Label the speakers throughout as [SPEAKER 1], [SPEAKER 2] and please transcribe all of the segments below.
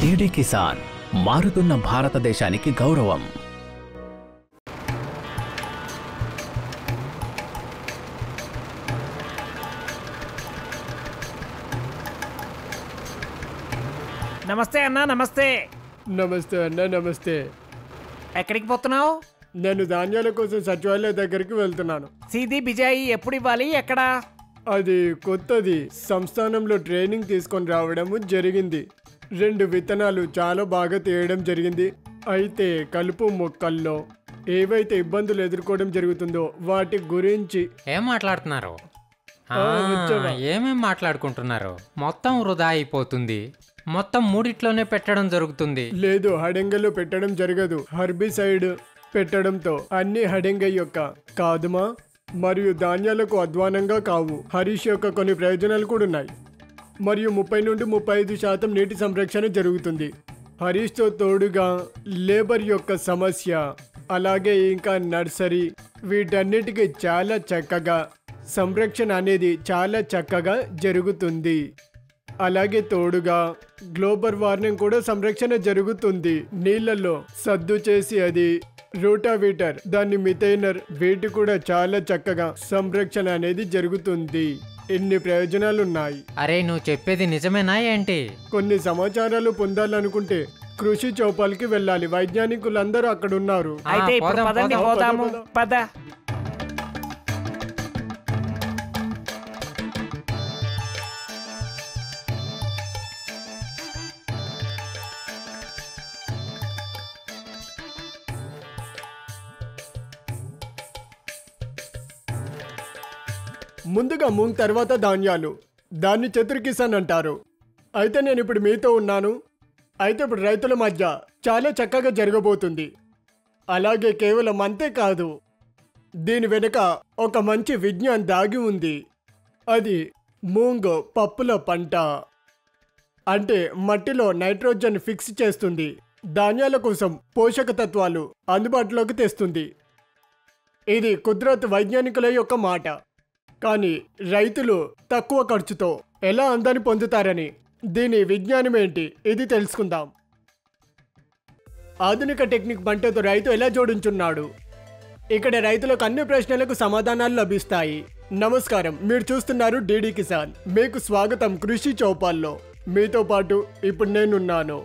[SPEAKER 1] DD Kisan మారుతున్న భారతదేశానికి గౌరవం.
[SPEAKER 2] నమస్తే అన్నా. నమస్తే.
[SPEAKER 3] నమస్తే అన్న. నమస్తే.
[SPEAKER 2] ఎక్కడికి పోతున్నావు?
[SPEAKER 3] నేను ధాన్యాల కోసం సచివాలయ దగ్గరికి వెళ్తున్నాను.
[SPEAKER 2] సీదీ బిజాయి ఎప్పుడు ఇవ్వాలి? ఎక్కడ?
[SPEAKER 3] అది కొత్తది. సంస్థానంలో ట్రైనింగ్ తీసుకొని రావడము జరిగింది. 2 విత్తనాలు చాలా బాగా తీయడం జరిగింది. అయితే కలుపు మొక్కల్లో ఏవైతే ఇబ్బందులు ఎదుర్కోవడం జరుగుతుందో వాటి గురించి
[SPEAKER 4] ఏం మాట్లాడుతున్నారు?
[SPEAKER 3] వచ్చావా?
[SPEAKER 4] ఏమేం మాట్లాడుకుంటున్నారు? మొత్తం వృధా అయిపోతుంది. మొత్తం 3 పెట్టడం జరుగుతుంది.
[SPEAKER 3] లేదు, హడెంగలో పెట్టడం జరగదు. హర్బిసైడ్ పెట్టడంతో అన్ని హడెంగ యొక్క కాదుమా మరియు ధాన్యాలకు అధ్వానంగా కావు. హరీష్ యొక్క కొన్ని ప్రయోజనాలు కూడా ఉన్నాయి. మరియు 30 నుండి 35% నీటి సంరక్షణ జరుగుతుంది. హరీష్తో తోడుగా లేబర్ యొక్క సమస్య, అలాగే ఇంకా నర్సరీ, వీటన్నిటికీ చాలా చక్కగా సంరక్షణ అనేది చాలా చక్కగా జరుగుతుంది. అలాగే తోడుగా గ్లోబల్ వార్మింగ్ కూడా సంరక్షణ జరుగుతుంది. నీళ్లలో సద్దు చేసి అది రూటావీటర్, దాన్ని మిథైనర్, వీటి కూడా చాలా చక్కగా సంరక్షణ అనేది జరుగుతుంది. ఎన్ని ప్రయోజనాలున్నాయి.
[SPEAKER 4] అరే, నువ్వు చెప్పేది నిజమేనా ఏంటి?
[SPEAKER 3] కొన్ని సమాచారాలు పొందాలనుకుంటే కృషి చౌపాల్కి వెళ్ళాలి. వైజ్ఞానికులందరూ అక్కడ ఉన్నారు.
[SPEAKER 2] అయితే ఇప్పుడు
[SPEAKER 4] పోదాం,
[SPEAKER 2] పదండి,
[SPEAKER 4] పోదాం,
[SPEAKER 2] పోదాము. పద.
[SPEAKER 3] ముందుగా మూంగ్, తర్వాత ధాన్యాలు. దాన్ని చతుర్ కిసాన్ అంటారు. అయితే నేను ఇప్పుడు మీతో ఉన్నాను. అయితే ఇప్పుడు రైతుల మధ్య చాలా చక్కగా జరగబోతుంది. అలాగే కేవలం అంతే కాదు, దీని వెనుక ఒక మంచి విజ్ఞానం దాగి ఉంది. అది మూంగ్ పప్పుల పంట. అంటే మట్టిలో నైట్రోజన్ ఫిక్స్ చేస్తుంది. ధాన్యాల కోసం పోషక తత్వాలు అందుబాటులోకి తెస్తుంది. ఇది కుదరత్ వైజ్ఞానికుల యొక్క మాట. కానీ రైతులు తక్కువ ఖర్చుతో ఎలా అందాన్ని పొందుతారని, దీని విజ్ఞానం ఏంటి, ఇది తెలుసుకుందాం. ఆధునిక టెక్నిక్ పంటతో రైతు ఎలా జోడించున్నాడు? ఇక్కడ రైతులకు అన్ని ప్రశ్నలకు సమాధానాలు లభిస్తాయి. నమస్కారం, మీరు చూస్తున్నారు డీడీ కిసాన్. మీకు స్వాగతం కృషి చౌపాల్లో. మీతో పాటు ఇప్పుడు నేనున్నాను.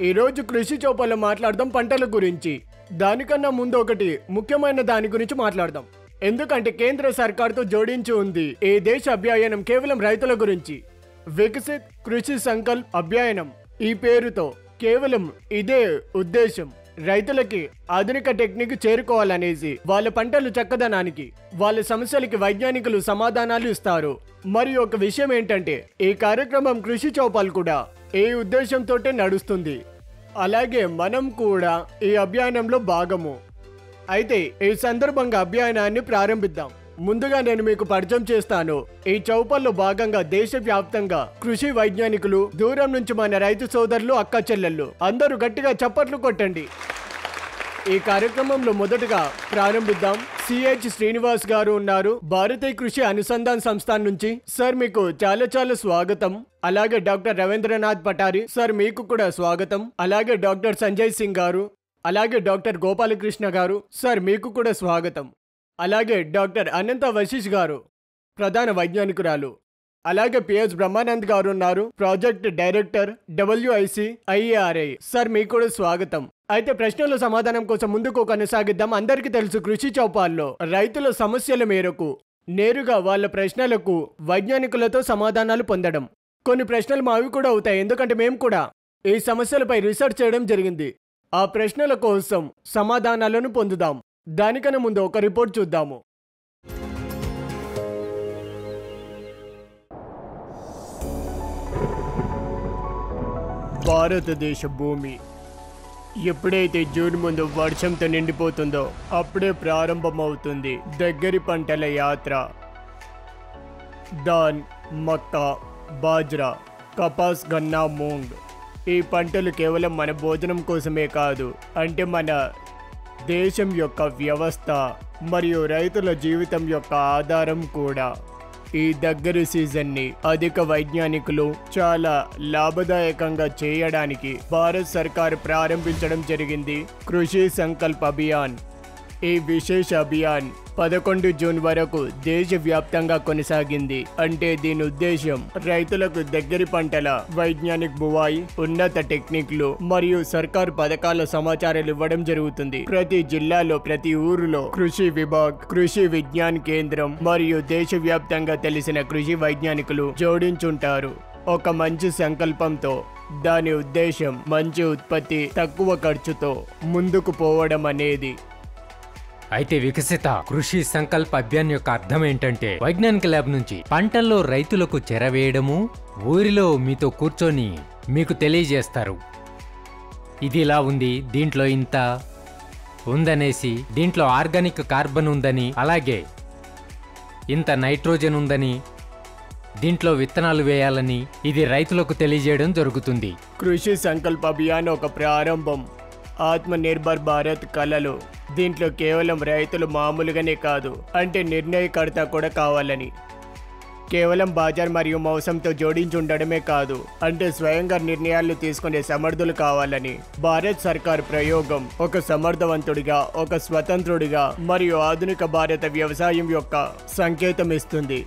[SPEAKER 3] ఈరోజు కృషి చౌపాల్లో మాట్లాడదాం పంటల గురించి. దానికన్నా ముందు ఒకటి ముఖ్యమైన దాని గురించి మాట్లాడదాం. ఎందుకంటే కేంద్ర సర్కార్తో జోడించి ఉంది. ఈ దేశ అభియానం కేవలం రైతుల గురించి. వికసిత్ కృషి సంకల్ప్ అభియానం ఈ పేరుతో కేవలం ఇదే ఉద్దేశం. రైతులకి ఆధునిక టెక్నిక్ చేరుకోవాలనేసి, వాళ్ళ పంటలు చక్కదనానికి, వాళ్ళ సమస్యలకి వైజ్ఞానికులు సమాధానాలు ఇస్తారు. మరియు ఒక విషయం ఏంటంటే, ఈ కార్యక్రమం కృషి చౌపాల్ కూడా ఈ ఉద్దేశంతోటే నడుస్తుంది. అలాగే మనం కూడా ఈ అభియానంలో భాగము. అయితే ఈ సందర్భంగా అభియానాన్ని ప్రారంభిద్దాం. ముందుగా నేను మీకు పరిచయం చేస్తాను. ఈ చౌపాల్లో భాగంగా దేశవ్యాప్తంగా కృషి వైజ్ఞానికులు, దూరం నుంచి మన రైతు సోదరులు, అక్క చెల్లెళ్ళు అందరూ గట్టిగా చప్పట్లు కొట్టండి. ఈ కార్యక్రమంలో మొదటగా ప్రారంభిద్దాం. సిహెచ్ శ్రీనివాస్ గారు ఉన్నారు, భారతీయ కృషి అనుసంధాన్ సంస్థాన్ నుంచి. సార్, మీకు చాలా చాలా స్వాగతం. అలాగే డాక్టర్ రవీంద్రనాథ్ పటారి సార్, మీకు కూడా స్వాగతం. అలాగే డాక్టర్ సంజయ్ సింగ్ గారు, అలాగే డాక్టర్ గోపాలకృష్ణ గారు సార్, మీకు కూడా స్వాగతం. అలాగే డాక్టర్ అనంత వశిష్ గారు, ప్రధాన వైజ్ఞానికురాలు. అలాగే పిహెచ్ బ్రహ్మానంద్ గారు ఉన్నారు, ప్రాజెక్ట్ డైరెక్టర్ WICIARI సార్, మీకు కూడా స్వాగతం. అయితే ప్రశ్నల సమాధానం కోసం ముందుకు కొనసాగిద్దాం. అందరికీ తెలుసు, కృషి చౌపాల్లో రైతుల సమస్యల మేరకు నేరుగా వాళ్ళ ప్రశ్నలకు వైజ్ఞానికులతో సమాధానాలు పొందడం. కొన్ని ప్రశ్నలు మావి కూడా అవుతాయి, ఎందుకంటే మేము కూడా ఈ సమస్యలపై రీసెర్చ్ చేయడం జరిగింది. ఆ ప్రశ్నల కోసం సమాధానాలను పొందుదాం. దానికన్నా ముందు ఒక రిపోర్ట్ చూద్దాము. భారతదేశ భూమి ఎప్పుడైతే జూన్ ముందు వర్షంతో నిండిపోతుందో అప్పుడే ప్రారంభమవుతుంది దగ్గరి పంటల యాత్ర. దాన్, మక్కా, బాజ్రా, కపాస్, గన్నా, మూంగ్ ఈ పంటలు కేవలం మన భోజనం కోసమే కాదు, అంటే మన దేశం యొక్క వ్యవస్థ మరియు రైతుల జీవితం యొక్క ఆధారం కూడా. ఈ దగ్గరి సీజన్ని అధిక వైజ్ఞానికులు చాలా లాభదాయకంగా చేయడానికి భారత్ సర్కార్ ప్రారంభించడం జరిగింది కృషి సంకల్ప్ అభియాన్. ఈ విశేష అభియాన్ 11 జూన్ వరకు దేశవ్యాప్తంగా కొనసాగింది. అంటే దీని ఉద్దేశం రైతులకు దగ్గరి పంటల వైజ్ఞానిక బువాయి, ఉన్నత టెక్నిక్లు మరియు సర్కారు పథకాల సమాచారాలు ఇవ్వడం జరుగుతుంది. ప్రతి జిల్లాలో, ప్రతి ఊరిలో కృషి విభాగ్, కృషి విజ్ఞాన్ కేంద్రం మరియు దేశవ్యాప్తంగా తెలిసిన కృషి వైజ్ఞానికులు జోడించుంటారు. ఒక మంచి సంకల్పంతో. దాని ఉద్దేశం మంచి ఉత్పత్తి తక్కువ ఖర్చుతో ముందుకు పోవడం అనేది.
[SPEAKER 4] అయితే వికసిత కృషి సంకల్ప అభియాన్ యొక్క అర్థం ఏంటంటే వైజ్ఞానిక ల్యాబ్ నుంచి పంటల్లో రైతులకు చెరవేయడము, ఊరిలో మీతో కూర్చొని మీకు తెలియజేస్తారు. ఇది ఇలా ఉంది, దీంట్లో ఇంత ఉందనేసి, దీంట్లో ఆర్గానిక్ కార్బన్ ఉందని, అలాగే ఇంత నైట్రోజన్ ఉందని, దీంట్లో విత్తనాలు వేయాలని ఇది రైతులకు తెలియజేయడం జరుగుతుంది.
[SPEAKER 3] కృషి సంకల్ప అభియాన్ ఒక ప్రారంభం. ఆత్మనిర్భర్ భారత్ కలలు. దీంట్లో కేవలం రైతులు మామూలుగానే కాదు, అంటే నిర్ణయకర్త కూడా కావాలని. కేవలం బాజార్ మరియు మౌసంతో జోడించి ఉండడమే కాదు, అంటే స్వయంగా నిర్ణయాలు తీసుకునే సమర్థులు కావాలని. భారత్ సర్కార్ ప్రయోగం ఒక సమర్థవంతుడిగా, ఒక స్వతంత్రుడిగా మరియు ఆధునిక భారత వ్యవసాయం యొక్క సంకేతం ఇస్తుంది.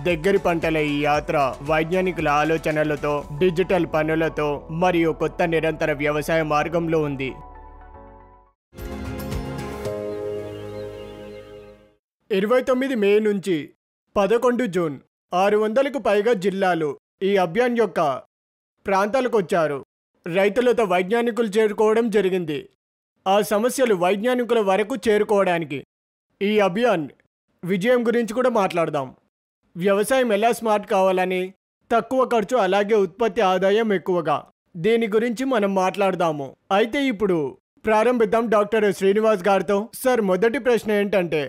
[SPEAKER 3] దగ్గరి పంటల ఈ యాత్ర వైజ్ఞానికుల ఆలోచనలతో, డిజిటల్ పనులతో మరియు కొత్త నిరంతర వ్యవసాయ మార్గంలో ఉంది. 29 మే నుంచి 11 జూన్ 600కు పైగా జిల్లాలు ఈ అభియాన్ యొక్క ప్రాంతాలకు వచ్చారు. రైతులతో వైజ్ఞానికులు చేరుకోవడం జరిగింది. ఆ సమస్యలు వైజ్ఞానికుల వరకు చేరుకోవడానికి ఈ అభియాన్ విజయం గురించి కూడా మాట్లాడదాం. వ్యవసాయం ఎలా స్మార్ట్ కావాలని, తక్కువ ఖర్చు అలాగే ఉత్పత్తి ఆదాయం ఎక్కువగా, దీని గురించి మనం మాట్లాడదాము. అయితే ఇప్పుడు ప్రారంభిద్దాం డాక్టర్ శ్రీనివాస్ గారితో. సార్, మొదటి ప్రశ్న ఏంటంటే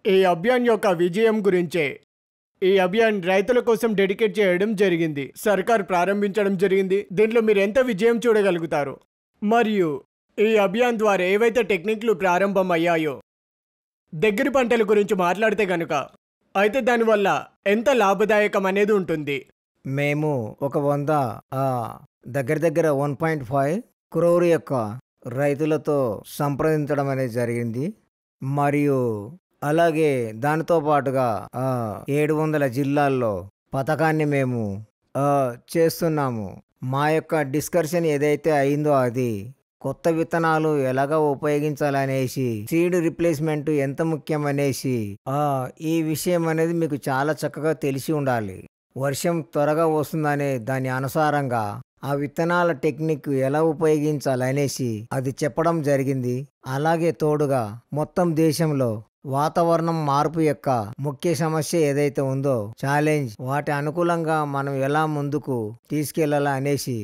[SPEAKER 3] ఈ అభియాన్ యొక్క విజయం గురించే. ఈ అభియాన్ రైతుల కోసం డెడికేట్ చేయడం జరిగింది, సర్కార్ ప్రారంభించడం జరిగింది. దీంట్లో మీరు ఎంత విజయం చూడగలుగుతారు? మరియు ఈ అభియాన్ ద్వారా ఏవైతే టెక్నిక్లు ప్రారంభమయ్యాయో దగ్గరి పంటల గురించి మాట్లాడితే కనుక అయితే దానివల్ల ఎంత లాభదాయకం అనేది ఉంటుంది?
[SPEAKER 5] మేము ఒక 100 దగ్గర 1.5 క్రోర్ యొక్క రైతులతో సంప్రదించడం అనేది జరిగింది. మరియు అలాగే దానితో పాటుగా 700 జిల్లాల్లో పథకాన్ని మేము చేస్తున్నాము. మా యొక్క డిస్కషన్ ఏదైతే అయిందో అది కొత్త విత్తనాలు ఎలాగ ఉపయోగించాలనేసి, సీడ్ రిప్లేస్మెంట్ ఎంత ముఖ్యమనేసి, ఈ విషయం అనేది మీకు చాలా చక్కగా తెలిసి ఉండాలి. వర్షం త్వరగా వస్తుందనే దాని అనుసారంగా ఆ విత్తనాల టెక్నిక్ ఎలా ఉపయోగించాలనేసి అది చెప్పడం జరిగింది. అలాగే తోడుగా మొత్తం దేశంలో వాతావరణం మార్పు యొక్క ముఖ్య సమస్య ఏదైతే ఉందో, ఛాలెంజ్, వాటి అనుకూలంగా మనం ఎలా ముందుకు తీసుకెళ్లాలా అనేసి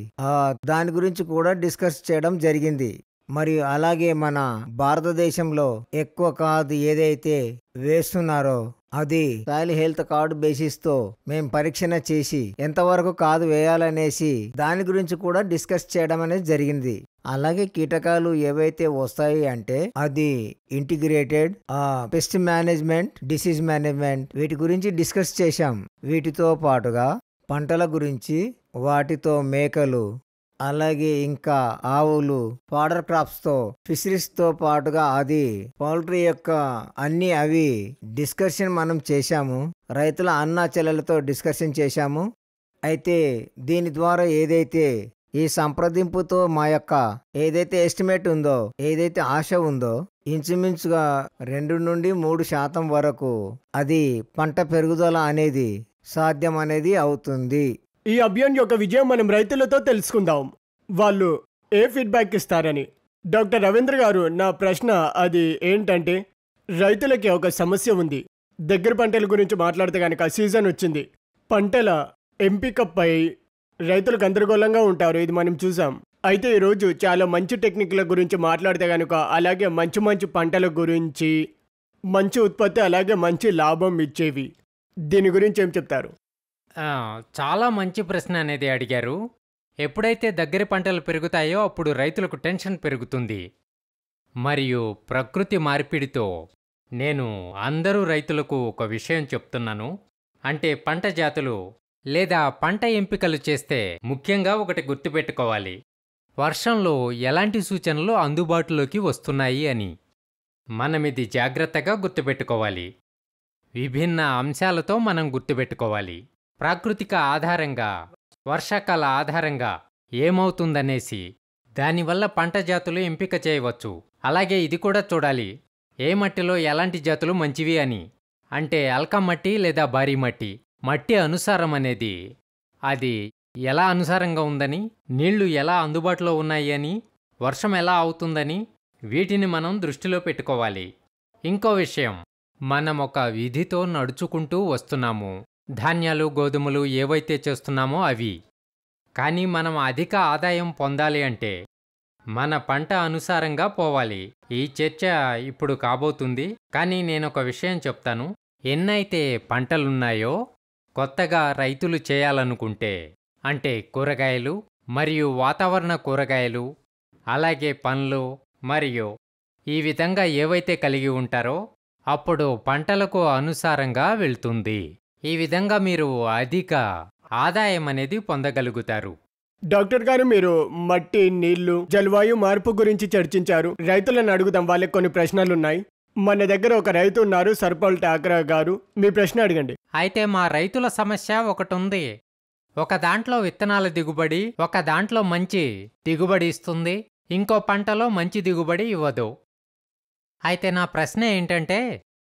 [SPEAKER 5] దాని గురించి కూడా డిస్కస్ చేయడం జరిగింది. మరియు అలాగే మన భారతదేశంలో ఎక్కువ కాదు ఏదైతే వేస్తున్నారో అది సాయిల్ హెల్త్ కార్డు బేసిస్ తో మేము పరీక్షణ చేసి ఎంతవరకు కాదు వేయాలనేసి దాని గురించి కూడా డిస్కస్ చేయడం అనేది జరిగింది. అలాగే కీటకాలు ఏవైతే వస్తాయి అంటే అది integrated pest management, disease management, వీటి గురించి డిస్కస్ చేశాం. వీటితో పాటుగా పంటల గురించి, వాటితో మేకలు, అలాగే ఇంకా ఆవులు, ఫాడర్ క్రాప్స్తో, ఫిషరీస్తో పాటుగా అది పౌల్ట్రీ యొక్క అన్ని అవి డిస్కషన్ మనం చేశాము. రైతుల అన్నా చెల్లెలతో డిస్కషన్ చేశాము. అయితే దీని ద్వారా ఏదైతే ఈ సంప్రదింపుతో మా యొక్క ఏదైతే ఎస్టిమేట్ ఉందో, ఏదైతే ఆశ ఉందో, ఇంచుమించుగా 2 నుండి 3% వరకు అది పంట పెరుగుదల అనేది సాధ్యం అనేది అవుతుంది.
[SPEAKER 3] ఈ అభియాన్ యొక్క విజయం మనం రైతులతో తెలుసుకుందాం, వాళ్ళు ఏ ఫీడ్బ్యాక్ ఇస్తారని. డాక్టర్ రవీంద్ర గారు, నా ప్రశ్న అది ఏంటంటే, రైతులకి ఒక సమస్య ఉంది. దగ్గర పంటల గురించి మాట్లాడితే కనుక సీజన్ వచ్చింది, పంటల ఎంపికపై రైతులు గందరగోళంగా ఉంటారు, ఇది మనం చూసాం. అయితే ఈరోజు చాలా మంచి టెక్నిక్ల గురించి మాట్లాడితే కనుక, అలాగే మంచి మంచి పంటల గురించి, మంచి ఉత్పత్తి, అలాగే మంచి లాభం ఇచ్చేవి, దీని గురించి ఏం చెప్తారు?
[SPEAKER 4] చాలా మంచి ప్రశ్న అనేది అడిగారు. ఎప్పుడైతే దగ్గర పంటలు పెరుగుతాయో అప్పుడు రైతులకు టెన్షన్ పెరుగుతుంది. మరియు ప్రకృతి మార్పిడితో నేను అందరూ రైతులకు ఒక విషయం చెప్తున్నాను. అంటే పంట జాతులు లేదా పంట ఎంపికలు చేస్తే ముఖ్యంగా ఒకటి గుర్తుపెట్టుకోవాలి. వర్షంలో ఎలాంటి సూచనలు అందుబాటులోకి వస్తున్నాయి అని. మనమిది జాగ్రత్తగా గుర్తుపెట్టుకోవాలి. విభిన్న అంశాలతో మనం గుర్తుపెట్టుకోవాలి. ప్రాకృతిక ఆధారంగా, వర్షాకాల ఆధారంగా ఏమవుతుందనేసి దానివల్ల పంట జాతులు ఎంపిక చేయవచ్చు. అలాగే ఇది కూడా చూడాలి, ఏ మట్టిలో ఎలాంటి జాతులు మంచివి అని. అంటే అల్కా మట్టి లేదా భారీ మట్టి, మట్టి అనుసారం అనేది అది ఎలా అనుసారంగా ఉందని, నీళ్లు ఎలా అందుబాటులో ఉన్నాయి అని, వర్షం ఎలా అవుతుందని, వీటిని మనం దృష్టిలో పెట్టుకోవాలి. ఇంకో విషయం, మనం ఒక విధితో నడుచుకుంటూ వస్తున్నాము. ధాన్యాలు, గోధుమలు ఏవైతే చేస్తున్నామో అవి. కానీ మనం అధిక ఆదాయం పొందాలి అంటే మన పంట అనుసారంగా పోవాలి. ఈ చర్చ ఇప్పుడు కాబోతుంది. కానీ నేనొక విషయం చెప్తాను. ఎన్నైతే పంటలున్నాయో కొత్తగా రైతులు చేయాలనుకుంటే, అంటే కూరగాయలు మరియు వాతావరణ కూరగాయలు, అలాగే పండ్లు మరియు ఈ విధంగా ఏవైతే కలిగి ఉంటారో అప్పుడు పంటలకు అనుసారంగా వెళ్తుంది. ఈ విధంగా మీరు అధిక ఆదాయం అనేది పొందగలుగుతారు.
[SPEAKER 3] డాక్టర్ గారు, మీరు మట్టి, నీళ్లు, జలవాయు మార్పు గురించి చర్చించారు. రైతులను అడుగుదాం, వాళ్ళకి కొన్ని ప్రశ్నలున్నాయి. మన దగ్గర ఒక రైతు ఉన్నారు, సర్పల్ ఠాక్రా గారు. మీ ప్రశ్న అడగండి.
[SPEAKER 4] అయితే మా రైతుల సమస్య ఒకటుంది. ఒక దాంట్లో విత్తనాల దిగుబడి ఒక దాంట్లో మంచి దిగుబడి ఇస్తుంది, ఇంకో పంటలో మంచి దిగుబడి ఇవ్వదు. అయితే నా ప్రశ్న ఏంటంటే,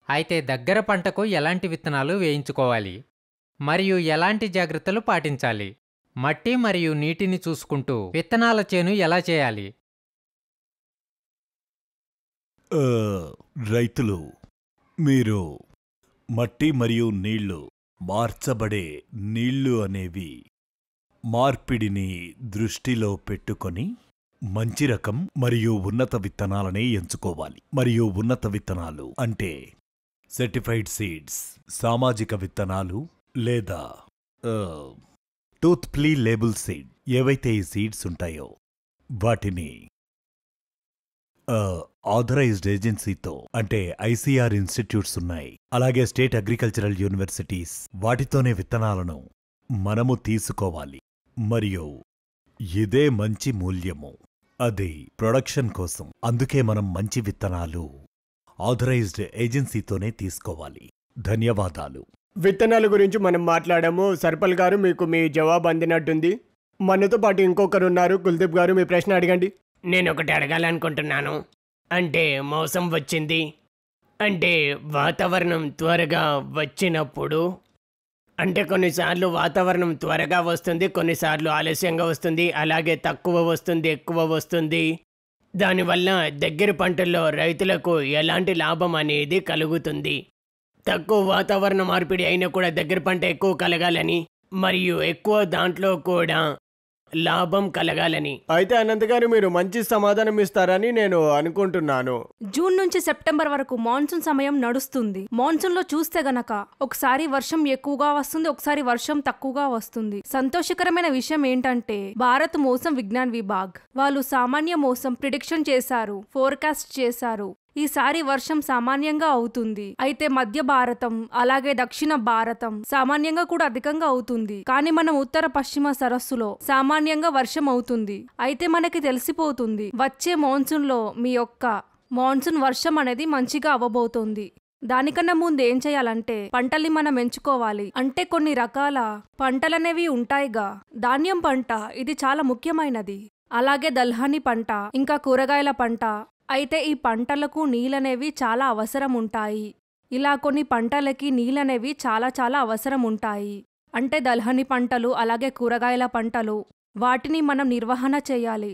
[SPEAKER 4] అయితే దగ్గర పంటకు ఎలాంటి విత్తనాలు వేయించుకోవాలి మరియు ఎలాంటి జాగ్రత్తలు పాటించాలి? మట్టి మరియు నీటిని చూసుకుంటూ విత్తనాల చేను ఎలా చేయాలి?
[SPEAKER 6] రైతులు, మీరు మట్టి మరియు నీళ్లు, మార్చబడే నీళ్లు అనేవి మార్పిడిని దృష్టిలో పెట్టుకొని మంచి రకం మరియు ఉన్నత విత్తనాలనే ఎంచుకోవాలి. మరియు ఉన్నత విత్తనాలు అంటే సర్టిఫైడ్ సీడ్స్, సామాజిక విత్తనాలు లేదా టూత్ ప్లీ లేబుల్ సీడ్. ఏవైతే ఈ సీడ్స్ ఉంటాయో వాటిని ఆథరైజ్డ్ ఏజెన్సీతో, అంటే ఐసీఆర్ ఇన్స్టిట్యూట్స్ ఉన్నాయి, అలాగే స్టేట్ అగ్రికల్చరల్ యూనివర్సిటీస్, వాటితోనే విత్తనాలను మనము తీసుకోవాలి. మరియు ఇదే మంచి మూల్యము, అది ప్రొడక్షన్ కోసం. అందుకే మనం మంచి విత్తనాలు ఆథరైజ్డ్ ఏజెన్సీతోనే తీసుకోవాలి. ధన్యవాదాలు.
[SPEAKER 3] విత్తనాల గురించి మనం మాట్లాడాము. సర్పల్ గారు, మీకు మీ జవాబు అందినట్టుంది. మనతో పాటు ఇంకొకరున్నారు, కుల్దీప్ గారు. మీ ప్రశ్న అడగండి.
[SPEAKER 2] నేను ఒకటి అడగాలనుకుంటున్నాను. అంటే మౌసం వచ్చింది అంటే వాతావరణం త్వరగా వచ్చినప్పుడు, అంటే కొన్నిసార్లు వాతావరణం త్వరగా వస్తుంది, కొన్నిసార్లు ఆలస్యంగా వస్తుంది, అలాగే తక్కువ వస్తుంది, ఎక్కువ వస్తుంది. దానివల్ల దగ్గర పంటల్లో రైతులకు ఎలాంటి లాభం అనేది కలుగుతుంది? తక్కువ వాతావరణ మార్పిడి అయినా కూడా దగ్గర పంట ఎక్కువ కలగాలని మరియు ఎక్కువ దాంట్లో కూడా లాభం కలగాలని.
[SPEAKER 3] అయితే అనంత్ గారు, మీరు మంచి సమాధానం ఇస్తారని నేను అనుకుంటున్నాను.
[SPEAKER 7] జూన్ నుంచి సెప్టెంబర్ వరకు మాన్సూన్ సమయం నడుస్తుంది. మాన్సూన్ లో చూస్తే గనక ఒకసారి వర్షం ఎక్కువగా వస్తుంది, ఒకసారి వర్షం తక్కువగా వస్తుంది. సంతోషకరమైన విషయం ఏంటంటే భారత్ మౌసం విజ్ఞాన్ విభాగ్ వాళ్ళు సామాన్య మౌసం ప్రిడిక్షన్ చేశారు, ఫోర్కాస్ట్ చేశారు. ఈసారి వర్షం సామాన్యంగా అవుతుంది. అయితే మధ్య భారతం అలాగే దక్షిణ భారతం సామాన్యంగా కూడా అధికంగా అవుతుంది. కానీ మనం ఉత్తర పశ్చిమ సరస్సులో సామాన్యంగా వర్షం అవుతుంది. అయితే మనకి తెలిసిపోతుంది వచ్చే మాన్సూన్ లో మీ యొక్క మాన్సూన్ వర్షం అనేది మంచిగా అవ్వబోతోంది. దానికన్నా ముందు ఏం చేయాలంటే పంటల్ని మనం ఎంచుకోవాలి. అంటే కొన్ని రకాల పంటలనేవి ఉంటాయిగా. ధాన్యం పంట ఇది చాలా ముఖ్యమైనది. అలాగే దల్హని పంట, ఇంకా కూరగాయల పంట. అయితే ఈ పంటలకు నీళ్ళనేవి చాలా అవసరం ఉంటాయి. ఇలా కొన్ని పంటలకి నీళ్ళనేవి చాలా చాలా అవసరం ఉంటాయి. అంటే దల్హని పంటలు అలాగే కూరగాయల పంటలు, వాటిని మనం నిర్వహణ చేయాలి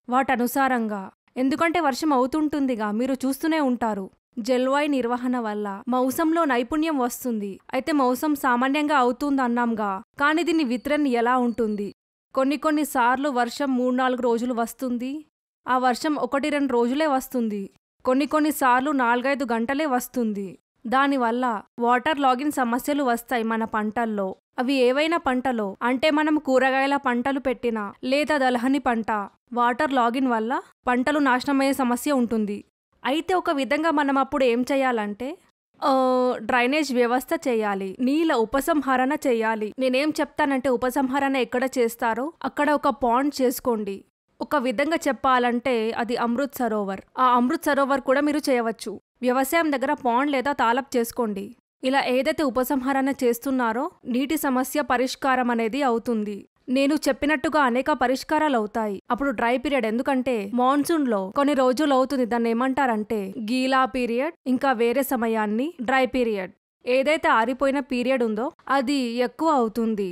[SPEAKER 7] వాటనుసారంగా. ఎందుకంటే వర్షం అవుతుంటుందిగా, మీరు చూస్తూనే ఉంటారు. జల్వాయు నిర్వహణ వల్ల మౌసంలో నైపుణ్యం వస్తుంది. అయితే మౌసం సామాన్యంగా అవుతుందన్నాంగా, కానీ దీని వితరణ ఎలా ఉంటుంది? కొన్ని సార్లు వర్షం 3-4 రోజులు వస్తుంది. ఆ వర్షం 1-2 రోజులే వస్తుంది. కొన్ని సార్లు 4-5 గంటలే వస్తుంది. దానివల్ల వాటర్ లాగిన్ సమస్యలు వస్తాయి మన పంటల్లో. అవి ఏవైనా పంటలో, అంటే మనం కూరగాయల పంటలు పెట్టినా లేదా దలహని పంట, వాటర్ లాగిన్ వల్ల పంటలు నాశనమయ్యే సమస్య ఉంటుంది. అయితే ఒక విధంగా మనం అప్పుడు ఏం చేయాలంటే డ్రైనేజ్ వ్యవస్థ చేయాలి, నీళ్ళ ఉపసంహరణ చేయాలి. నేనేం చెప్తానంటే ఉపసంహరణ ఎక్కడ చేస్తారో అక్కడ ఒక పాండ్ చేసుకోండి. ఒక విధంగా చెప్పాలంటే అది అమృత్ సరోవర్. ఆ అమృత్ సరోవర్ కూడా మీరు చేయవచ్చు. వ్యవసాయం దగ్గర పాండ్ లేదా తాలప్ చేసుకోండి. ఇలా ఏదైతే ఉపసంహరణ చేస్తున్నారో నీటి సమస్య పరిష్కారం అనేది అవుతుంది. నేను చెప్పినట్టుగా అనేక పరిష్కారాలు అవుతాయి అప్పుడు డ్రై పీరియడ్. ఎందుకంటే మాన్సూన్లో కొన్ని రోజులు అవుతుంది, దాన్ని ఏమంటారంటే గీలా పీరియడ్, ఇంకా వేరే సమయాన్ని డ్రై పీరియడ్. ఏదైతే ఆరిపోయిన పీరియడ్ ఉందో అది ఎక్కువ అవుతుంది.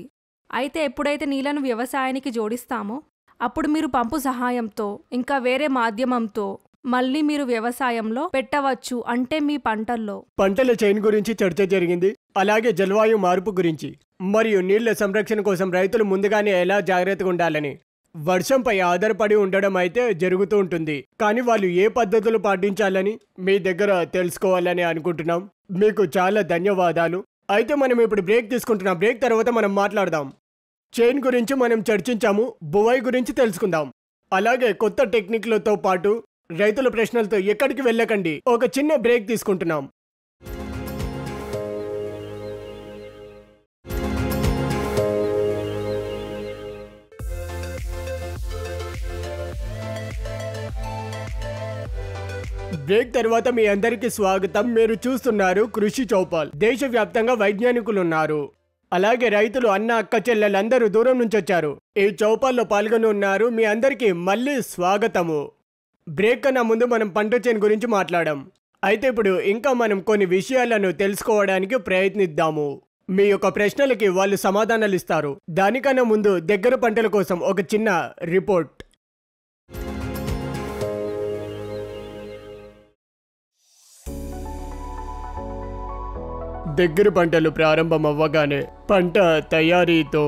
[SPEAKER 7] అయితే ఎప్పుడైతే నీళ్లను వ్యవసాయానికి జోడిస్తామో అప్పుడు మీరు పంపు సహాయంతో ఇంకా వేరే మాధ్యమంతో మళ్ళీ మీరు వ్యవసాయంలో పెట్టవచ్చు, అంటే మీ పంటల్లో.
[SPEAKER 3] పంటల చైన్ గురించి చర్చ జరిగింది, అలాగే జలవాయు మార్పు గురించి మరియు నీళ్ల సంరక్షణ కోసం రైతులు ముందుగానే ఎలా జాగ్రత్తగా ఉండాలని. వర్షంపై ఆధారపడి ఉండడం అయితే జరుగుతూ ఉంటుంది, కానీ వాళ్ళు ఏ పద్ధతులు పాటించాలని మీ దగ్గర తెలుసుకోవాలని అనుకుంటున్నాం. మీకు చాలా ధన్యవాదాలు. అయితే మనం ఇప్పుడు బ్రేక్ తీసుకుంటున్నాం. బ్రేక్ తర్వాత మనం మాట్లాడదాం. చైన్ గురించి మనం చర్చించాము, బువాయి గురించి తెలుసుకుందాం. అలాగే కొత్త టెక్నిక్లతో పాటు రైతుల ప్రశ్నలతో ఎక్కడికి వెళ్ళకండి. ఒక చిన్న బ్రేక్ తీసుకుంటున్నాం. బ్రేక్ తర్వాత మీ అందరికీ స్వాగతం. మీరు చూస్తున్నారు కృషి చౌపాల్. దేశవ్యాప్తంగా వైజ్ఞానికులు ఉన్నారు, అలాగే రైతులు, అన్న అక్క చెల్లెలందరూ దూరం నుంచి వచ్చారు. ఈ చౌపాల్లో పాల్గొని ఉన్నారు. మీ అందరికీ మళ్ళీ స్వాగతము. బ్రేక్ కన్నా ముందు మనం పంట చేను గురించి మాట్లాడాం. అయితే ఇప్పుడు ఇంకా మనం కొన్ని విషయాలను తెలుసుకోవడానికి ప్రయత్నిద్దాము. మీ యొక్క ప్రశ్నలకి వాళ్ళు సమాధానాలు ఇస్తారు. దానికన్నా ముందు దగ్గర పంటల కోసం ఒక చిన్న రిపోర్ట్. దగ్గర పంటలు ప్రారంభం అవ్వగానే పంట తయారీతో,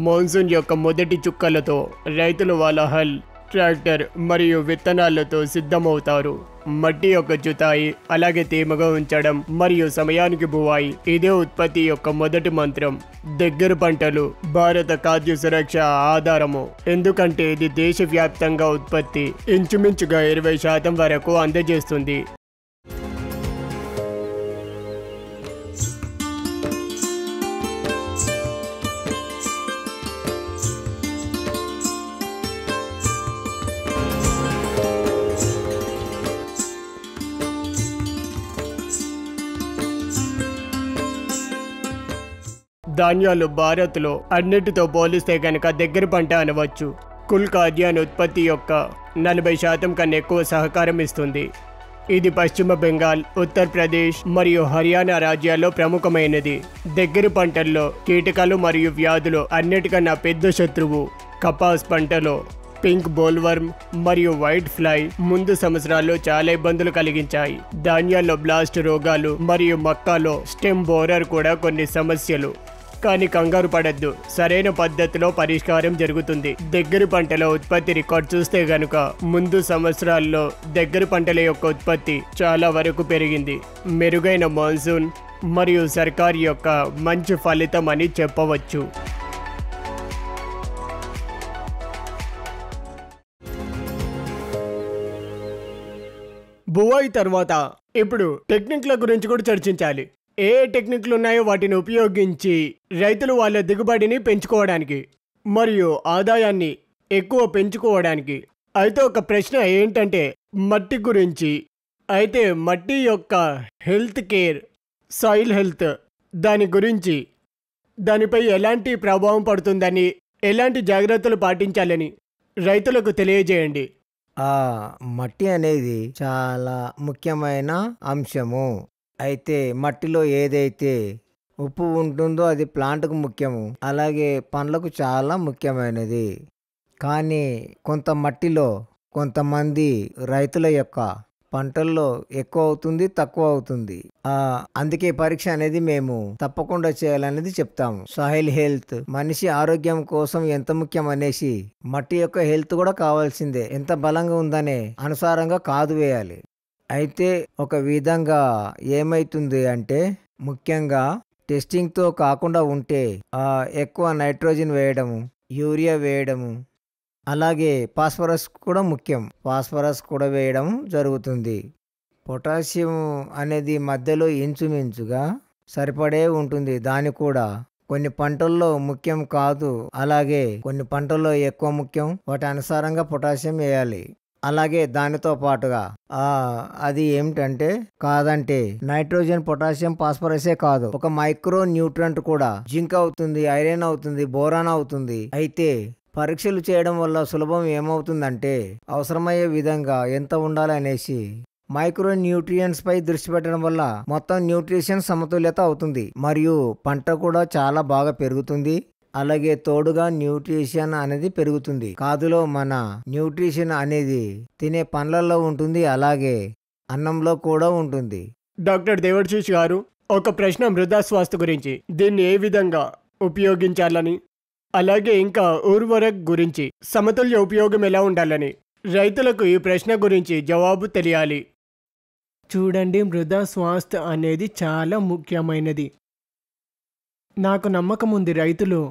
[SPEAKER 3] మాన్సూన్ యొక్క మొదటి చుక్కలతో రైతులు వాళ్ళ హల్, ట్రాక్టర్ మరియు విత్తనాలతో సిద్ధమవుతారు. మట్టి యొక్క జుతాయి, అలాగే తేమగా ఉంచడం మరియు సమయానికి బువాయి, ఇదే ఉత్పత్తి యొక్క మొదటి మంత్రం. దగ్గర పంటలు భారత ఖాద్య సురక్ష ఆధారము, ఎందుకంటే ఇది దేశవ్యాప్తంగా ఉత్పత్తి ఇంచుమించుగా 20% వరకు అందజేస్తుంది. ధాన్యాలు భారత్లో అన్నిటితో పోలిస్తే కనుక దగ్గర పంట అనవచ్చు. కుల్ ఖాద్యాన్ని ఉత్పత్తి యొక్క 40% కన్నా ఎక్కువ సహకారం ఇస్తుంది. ఇది పశ్చిమ బెంగాల్, ఉత్తరప్రదేశ్ మరియు హర్యానా రాజ్యాల్లో ప్రముఖమైనది. దగ్గర పంటల్లో కీటకాలు మరియు వ్యాధులు అన్నిటికన్నా పెద్ద శత్రువు. కపాస్ పంటలో పింక్ బోల్వర్మ్ మరియు వైట్ ఫ్లై ముందు సంవత్సరాల్లో చాలా ఇబ్బందులు కలిగించాయి. ధాన్యాల్లో బ్లాస్ట్ రోగాలు మరియు మక్కాలో స్టెమ్ బోరర్ కూడా కొన్ని సమస్యలు. కానీ కంగారు పడద్దు, సరైన పద్ధతిలో పరిష్కారం జరుగుతుంది. దగ్గర పంటల ఉత్పత్తి రికార్డ్ చూస్తే గనుక ముందు సంవత్సరాల్లో దగ్గర పంటల యొక్క ఉత్పత్తి చాలా వరకు పెరిగింది. మెరుగైన మాన్సూన్ మరియు సర్కార్ యొక్క మంచి ఫలితం అని చెప్పవచ్చు. బువాయి తర్వాత ఇప్పుడు టెక్నిక్ల గురించి కూడా చర్చించాలి. ఏ టెక్నిక్లు ఉన్నాయో వాటిని ఉపయోగించి రైతులు వాళ్ళ దిగుబడిని పెంచుకోవడానికి మరియు ఆదాయాన్ని ఎక్కువ పెంచుకోవడానికి. అయితే ఒక ప్రశ్న ఏంటంటే మట్టి గురించి. అయితే మట్టి యొక్క హెల్త్ కేర్, సాయిల్ హెల్త్, దాని గురించి, దానిపై ఎలాంటి ప్రభావం పడుతుందని, ఎలాంటి జాగ్రత్తలు పాటించాలని రైతులకు తెలియజేయండి.
[SPEAKER 5] మట్టి అనేది చాలా ముఖ్యమైన అంశము. అయితే మట్టిలో ఏదైతే ఉప్పు ఉంటుందో అది ప్లాంట్కు ముఖ్యము, అలాగే పండ్లకు చాలా ముఖ్యమైనది. కానీ కొంత మట్టిలో కొంతమంది రైతుల యొక్క పంటల్లో ఎక్కువ అవుతుంది, తక్కువ అవుతుంది. అందుకే పరీక్ష అనేది మేము తప్పకుండా చేయాలనేది చెప్తాము. సాయిల్ హెల్త్ మనిషి ఆరోగ్యం కోసం ఎంత ముఖ్యం అనేసి మట్టి యొక్క హెల్త్ కూడా కావాల్సిందే. ఎంత బలంగా ఉందనే అనుసారంగా కాదు వేయాలి. అయితే ఒక విధంగా ఏమైతుంది అంటే ముఖ్యంగా టెస్టింగ్తో కాకుండా ఉంటే ఎక్కువ నైట్రోజన్ వేయడము, యూరియా వేయడము, అలాగే ఫాస్ఫరస్ కూడా ముఖ్యం. ఫాస్ఫరస్ కూడా వేయడం జరుగుతుంది. పొటాషియం అనేది మధ్యలో ఇంచుమించుగా సరిపడే ఉంటుంది. దాని కూడా కొన్ని పంటల్లో ముఖ్యం కాదు, అలాగే కొన్ని పంటల్లో ఎక్కువ ముఖ్యం. వాటి అనుసారంగా పొటాషియం వేయాలి. అలాగే దానితో పాటుగా అది ఏమిటంటే కాదంటే నైట్రోజన్, పొటాషియం, ఫాస్ఫరసే కాదు, ఒక మైక్రో న్యూట్రంట్ కూడా జింక్ అవుతుంది, ఐరన్ అవుతుంది, బోరాన్ అవుతుంది. అయితే పరీక్షలు చేయడం వల్ల సులభం ఏమవుతుందంటే అవసరమయ్యే విధంగా ఎంత ఉండాలి అనేసి మైక్రో న్యూట్రియన్స్ పై దృష్టి పెట్టడం వల్ల మొత్తం న్యూట్రిషన్ సమతుల్యత అవుతుంది మరియు పంట కూడా చాలా బాగా పెరుగుతుంది. అలాగే తోడుగా న్యూట్రిషన్ అనేది పెరుగుతుంది. కాదులో మన న్యూట్రిషన్ అనేది తినే పండ్లలో ఉంటుంది, అలాగే అన్నంలో కూడా ఉంటుంది.
[SPEAKER 3] డాక్టర్ దేవర్శీష్ గారు, ఒక ప్రశ్న మృదా స్వాస్థ్య గురించి, దీన్ని ఏ విధంగా ఉపయోగించాలని, అలాగే ఇంకా ఉర్వరక్ గురించి, సమతుల్య ఉపయోగం ఎలా ఉండాలని రైతులకు ఈ ప్రశ్న గురించి జవాబు తెలియాలి. చూడండి, మృదా స్వాస్థ్య అనేది చాలా ముఖ్యమైనది. నాకు నమ్మకం ఉంది రైతులు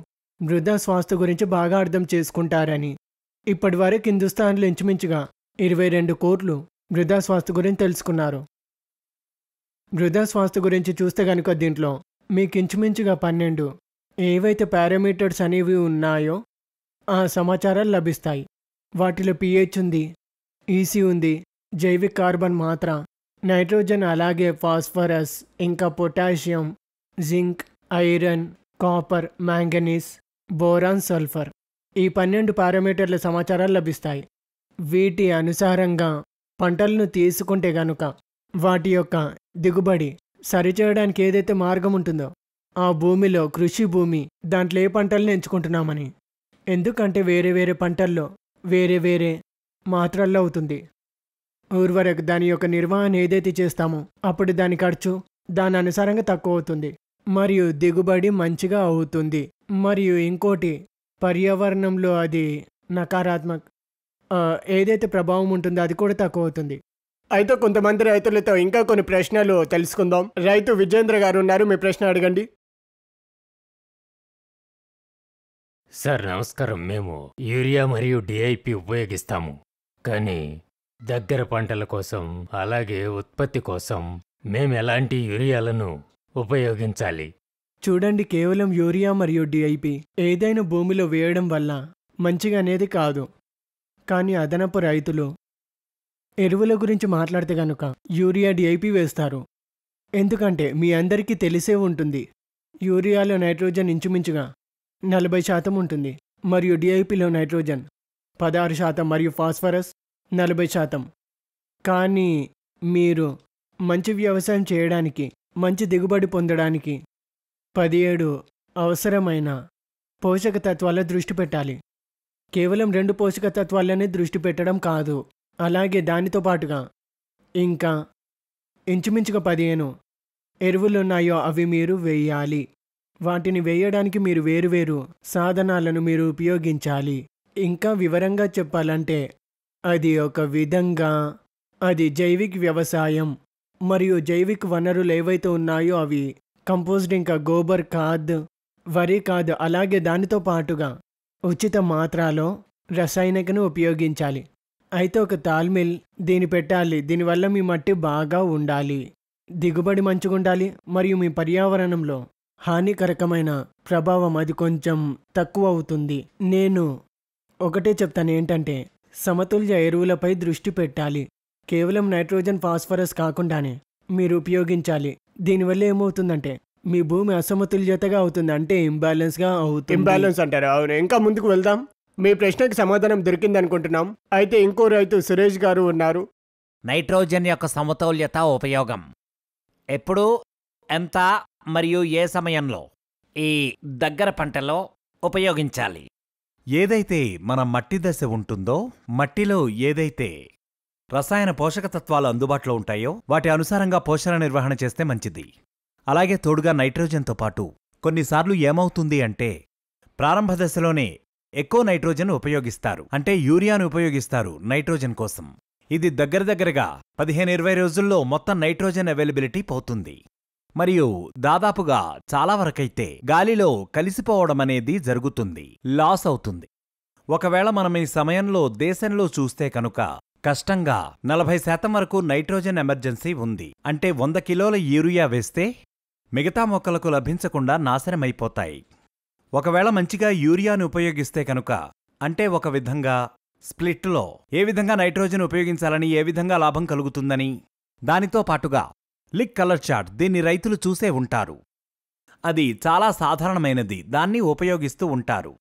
[SPEAKER 3] మృదా స్వాస్థ్య గురించి బాగా అర్థం చేసుకుంటారని. ఇప్పటి వరకు హిందుస్థాన్లో ఇంచుమించుగా 22 కోట్లు మృదా స్వాస్థ్య గురించి తెలుసుకున్నారు. మృదా స్వాస్థ్య గురించి చూస్తే కనుక దీంట్లో మీకు ఇంచుమించుగా 12 ఏవైతే పారామీటర్స్ అనేవి ఉన్నాయో ఆ సమాచారాలు లభిస్తాయి. వాటిలో pH ఉంది, EC ఉంది, జైవిక కార్బన్ మాత్ర, నైట్రోజన్, అలాగే ఫాస్ఫరస్, ఇంకా potassium, zinc, iron, copper, manganese, boron, sulphur, ఈ 12 పారామీటర్ల సమాచారాలు లభిస్తాయి. వీటి అనుసారంగా పంటలను తీసుకుంటే గనుక వాటి యొక్క దిగుబడి సరిచేయడానికి ఏదైతే మార్గం ఉంటుందో ఆ భూమిలో కృషి భూమి దాంట్లో ఏ పంటలను ఎంచుకుంటున్నామని. ఎందుకంటే వేరే వేరే పంటల్లో వేరే వేరే మాత్రల్లో అవుతుంది. ఉర్వరక్ దాని యొక్క నిర్వహణ ఏదైతే చేస్తామో అప్పుడు దాని ఖర్చు దాని అనుసారంగా తక్కువ అవుతుంది మరియు దిగుబడి మంచిగా అవుతుంది. మరియు ఇంకోటి, పర్యావరణంలో అది నకారాత్మక ఏదైతే ప్రభావం ఉంటుందో అది కూడా తక్కువ అవుతుంది. అయితే కొంతమంది రైతులతో ఇంకా కొన్ని ప్రశ్నలు తెలుసుకుందాం. రైతు విజేంద్ర గారు ఉన్నారు, మీ ప్రశ్న అడగండి.
[SPEAKER 4] సార్ నమస్కారం. మేము యూరియా మరియు డిఐపి ఉపయోగిస్తాము, కానీ దగ్గర పంటల కోసం అలాగే ఉత్పత్తి కోసం మేము ఎలాంటి యూరియాలను ఉపయోగించాలి?
[SPEAKER 3] చూడండి, కేవలం యూరియా మరియు డిఐపి ఏదైనా భూమిలో వేయడం వల్ల మంచిగా అనేది కాదు. కానీ అదనపు రైతులు ఎరువుల గురించి మాట్లాడితే కనుక యూరియా, డిఐపి వేస్తారు. ఎందుకంటే మీ అందరికీ తెలిసే ఉంటుంది, యూరియాలో నైట్రోజన్ ఇంచుమించుగా 40% ఉంటుంది మరియు డిఐపిలో నైట్రోజన్ 16% మరియు ఫాస్ఫరస్ 40%. కానీ మీరు మంచి వ్యవసాయం చేయడానికి, మంచి దిగుబడి పొందడానికి 17 అవసరమైన పోషక తత్వాల దృష్టి పెట్టాలి. కేవలం 2 పోషక తత్వాలనే దృష్టి పెట్టడం కాదు, అలాగే దానితో పాటుగా ఇంకా ఇంచుమించుగా 15 ఎరువులు ఉన్నాయో అవి మీరు వేయాలి. వాటిని వేయడానికి మీరు వేరువేరు సాధనాలను మీరు ఉపయోగించాలి. ఇంకా వివరంగా చెప్పాలంటే అది ఒక విధంగా అది జైవిక వ్యవసాయం మరియు జైవిక వనరులు ఏవైతే ఉన్నాయో అవి కంపోస్ట్, ఇంకా గోబర్ ఖాద్, వరి ఖాద్, అలాగే దానితో పాటుగా ఉచిత మాత్రలో రసాయనికను ఉపయోగించాలి. అయితే ఒక తాల్మిల్ దీన్ని పెట్టాలి. దీనివల్ల మీ మట్టి బాగా ఉండాలి, దిగుబడి మంచిగా ఉండాలి మరియు మీ పర్యావరణంలో హానికరకమైన ప్రభావం అది కొంచెం తక్కువ అవుతుంది. నేను ఒకటే చెప్తాను ఏంటంటే సమతుల్య ఎరువులపై దృష్టి పెట్టాలి. కేవలం నైట్రోజన్, ఫాస్ఫరస్ కాకుండానే మీరు ఉపయోగించాలి. దీనివల్ల ఏమవుతుందంటే మీ భూమి అసమతుల్యతగా అవుతుంది, అంటే ఇంబ్యాలెన్స్గా అవుతుంది. ఇంబ్యాలెన్స్ అంటారు. అవును, ఇంకా ముందుకు వెళ్దాం. మీ ప్రశ్నకి సమాధానం దొరికింది అనుకుంటున్నాం. అయితే ఇంకో రైతు సురేష్ గారు ఉన్నారు.
[SPEAKER 1] నైట్రోజన్ యొక్క సమతుల్యత ఉపయోగం ఎప్పుడు, ఎంత మరియు ఏ సమయంలో ఈ దగ్గర పంటలో ఉపయోగించాలి?
[SPEAKER 6] ఏదైతే మన మట్టి దశ ఉంటుందో, మట్టిలో ఏదైతే రసాయన పోషక తత్వాలు అందుబాటులో ఉంటాయో వాటి అనుసారంగా పోషణ నిర్వహణ చేస్తే మంచిది. అలాగే తోడుగా నైట్రోజన్తో పాటు కొన్నిసార్లు ఏమవుతుంది అంటే ప్రారంభ దశలోనే ఎక్కువ నైట్రోజన్ ఉపయోగిస్తారు, అంటే యూరియాను ఉపయోగిస్తారు నైట్రోజన్ కోసం. ఇది దగ్గరగా 15-20 రోజుల్లో మొత్తం నైట్రోజన్ అవైలబిలిటీ పోతుంది. మరియు దాదాపుగా చాలా వరకైతే గాలిలో కలిసిపోవడమనేది జరుగుతుంది, లాస్ అవుతుంది. ఒకవేళ మనం ఈ సమయంలో దేశంలో చూస్తే కనుక కష్టంగా 40% వరకు నైట్రోజన్ ఎమర్జెన్సీ ఉంది. అంటే 100 కిలోల యూరియా వేస్తే మిగతా మొక్కలకు లభించకుండా నాశనమైపోతాయి. ఒకవేళ మంచిగా యూరియాను ఉపయోగిస్తే కనుక, అంటే ఒక విధంగా స్ప్లిట్లో ఏ విధంగా నైట్రోజన్ ఉపయోగించాలని, ఏ విధంగా లాభం కలుగుతుందని, దానితో పాటుగా లిక్ కలర్ చార్ట్, దీన్ని రైతులు చూసే ఉంటారు. అది చాలా సాధారణమైనది, దాన్ని ఉపయోగిస్తూ ఉంటారు.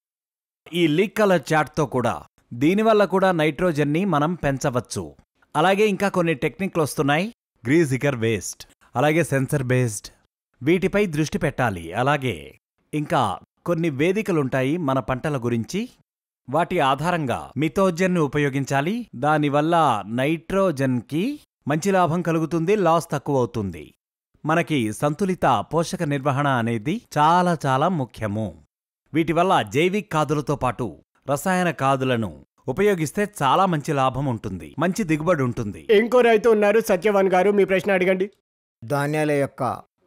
[SPEAKER 6] ఈ లిక్ కలర్ చార్ట్తో కూడా దీనివల్ల కూడా నైట్రోజన్ని మనం పెంచవచ్చు. అలాగే ఇంకా కొన్ని టెక్నిక్లు వస్తున్నాయి, గ్రీజికర్ వేస్ట్, అలాగే సెన్సర్ బేస్డ్, వీటిపై దృష్టి పెట్టాలి. అలాగే ఇంకా కొన్ని వేదికలుంటాయి మన పంటల గురించి, వాటి ఆధారంగా మిథోజన్ని ఉపయోగించాలి. దానివల్ల నైట్రోజన్కి మంచి లాభం కలుగుతుంది, లాస్ తక్కువవుతుంది. మనకి సంతులిత పోషక నిర్వహణ అనేది చాలా చాలా ముఖ్యము. వీటి వల్ల జైవిక కాదులతో పాటు రసాయన కాదులను ఉపయోగిస్తే చాలా మంచి లాభం ఉంటుంది, మంచి దిగుబడి ఉంటుంది.
[SPEAKER 3] ఇంకో రైతు ఉన్నారు, సత్యవాన్ గారు, మీ ప్రశ్న అడగండి.
[SPEAKER 5] ధాన్యాల యొక్క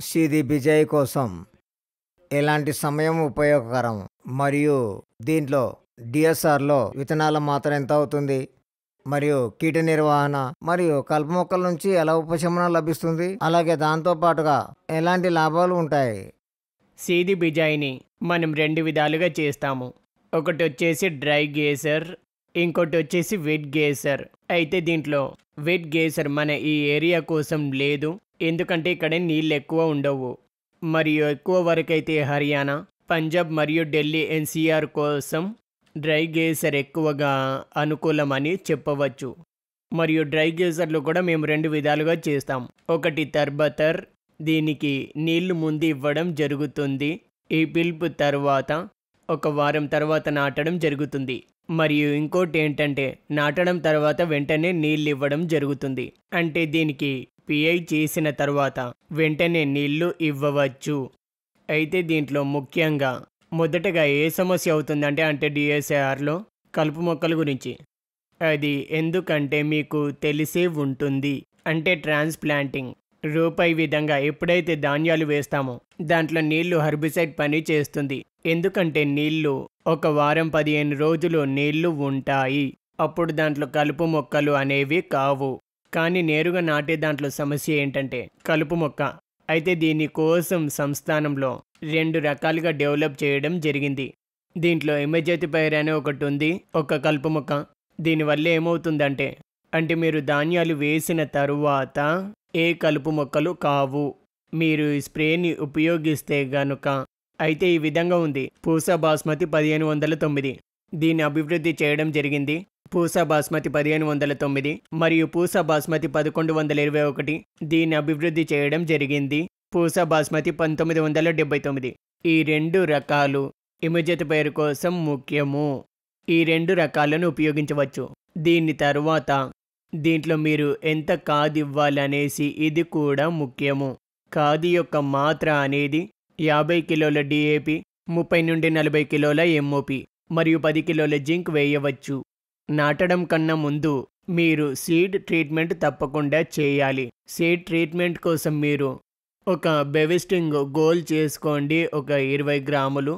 [SPEAKER 5] సీది బిజాయి కోసం ఎలాంటి సమయం ఉపయోగకరం, మరియు దీంట్లో డిఎస్ఆర్లో విత్తనాల మాత్రం ఎంత అవుతుంది, మరియు కీట నిర్వహణ మరియు కలుపు మొక్కల నుంచి ఎలా ఉపశమనం లభిస్తుంది, అలాగే దాంతో పాటుగా ఎలాంటి లాభాలు ఉంటాయి?
[SPEAKER 2] సీది బిజాయిని మనం 2 విధాలుగా చేస్తాము. ఒకటి వచ్చేసి డ్రై గేసర్, ఇంకోటి వచ్చేసి వెట్ గేసర్. అయితే దీంట్లో వెట్ గేసర్ మన ఈ ఏరియా కోసం లేదు, ఎందుకంటే ఇక్కడ నీళ్ళు ఎక్కువ ఉండవు. మరియు ఎక్కువ వరకైతే హర్యానా, పంజాబ్ మరియు ఢిల్లీ ఎన్సీఆర్ కోసం డ్రై గేసర్ ఎక్కువగా అనుకూలమని చెప్పవచ్చు. మరియు డ్రై గేసర్లు కూడా మేము 2 విధాలుగా చేస్తాం. ఒకటి తర్బతర్, దీనికి నీళ్లు ముందు ఇవ్వడం జరుగుతుంది, ఈ పిలుపు తర్వాత 1 వారం తర్వాత నాటడం జరుగుతుంది. మరియు ఇంకోటి ఏంటంటే నాటడం తర్వాత వెంటనే నీళ్ళు ఇవ్వడం జరుగుతుంది, అంటే దీనికి పిఐ చేసిన తర్వాత వెంటనే నీళ్లు ఇవ్వవచ్చు. అయితే దీంట్లో ముఖ్యంగా మొదటగా ఏ సమస్య అవుతుందంటే అంటే డిఎస్ఆర్లో కలుపు మొక్కల గురించి. అది ఎందుకంటే మీకు తెలిసే ఉంటుంది, అంటే ట్రాన్స్ప్లాంటింగ్ రూపాయి విధంగా ఎప్పుడైతే ధాన్యాలు వేస్తామో దాంట్లో నీళ్లు హెర్బిసైడ్ పని చేస్తుంది. ఎందుకంటే నీళ్లు 1 వారం 15 రోజులు నీళ్లు ఉంటాయి, అప్పుడు దాంట్లో కలుపు మొక్కలు అనేవి కావు. కానీ నేరుగా నాటే దాంట్లో సమస్య ఏంటంటే కలుపు మొక్క. అయితే దీనికోసం సంస్థానంలో 2 రకాలుగా డెవలప్ చేయడం జరిగింది. దీంట్లో ఎమజెతిపైర్ అనే ఒకటి ఉంది, ఒక కలుపు మొక్క. దీనివల్ల ఏమవుతుందంటే అంటే మీరు ధాన్యాలు వేసిన తరువాత ఏ కలుపు మొక్కలు కావు మీరు ఈ స్ప్రేని ఉపయోగిస్తే గనుక. అయితే ఈ విధంగా ఉంది. పూసా బాస్మతి 1509 దీన్ని అభివృద్ధి చేయడం జరిగింది. పూసా బాస్మతి 1509 మరియు పూసా బాస్మతి 1121 దీన్ని అభివృద్ధి చేయడం జరిగింది. పూసా బాస్మతి 1979. ఈ 2 రకాలు ఎమజెతిపైర్ కోసం ముఖ్యము. ఈ 2 రకాలను ఉపయోగించవచ్చు. దీని తరువాత దీంట్లో మీరు ఎంత కాది ఇవ్వాలనేసి ఇది కూడా ముఖ్యము. కాది యొక్క మాత్ర అనేది 50 కిలోల డిఏపి, 30 నుండి 40 కిలోల ఎంఓపి మరియు 10 కిలోల జింక్ వేయవచ్చు. నాటడం కన్నా ముందు మీరు సీడ్ ట్రీట్మెంట్ తప్పకుండా చేయాలి. సీడ్ ట్రీట్మెంట్ కోసం మీరు ఒక బెవిస్టింగ్ గోల్ చేసుకోండి, ఒక 20 గ్రాములు.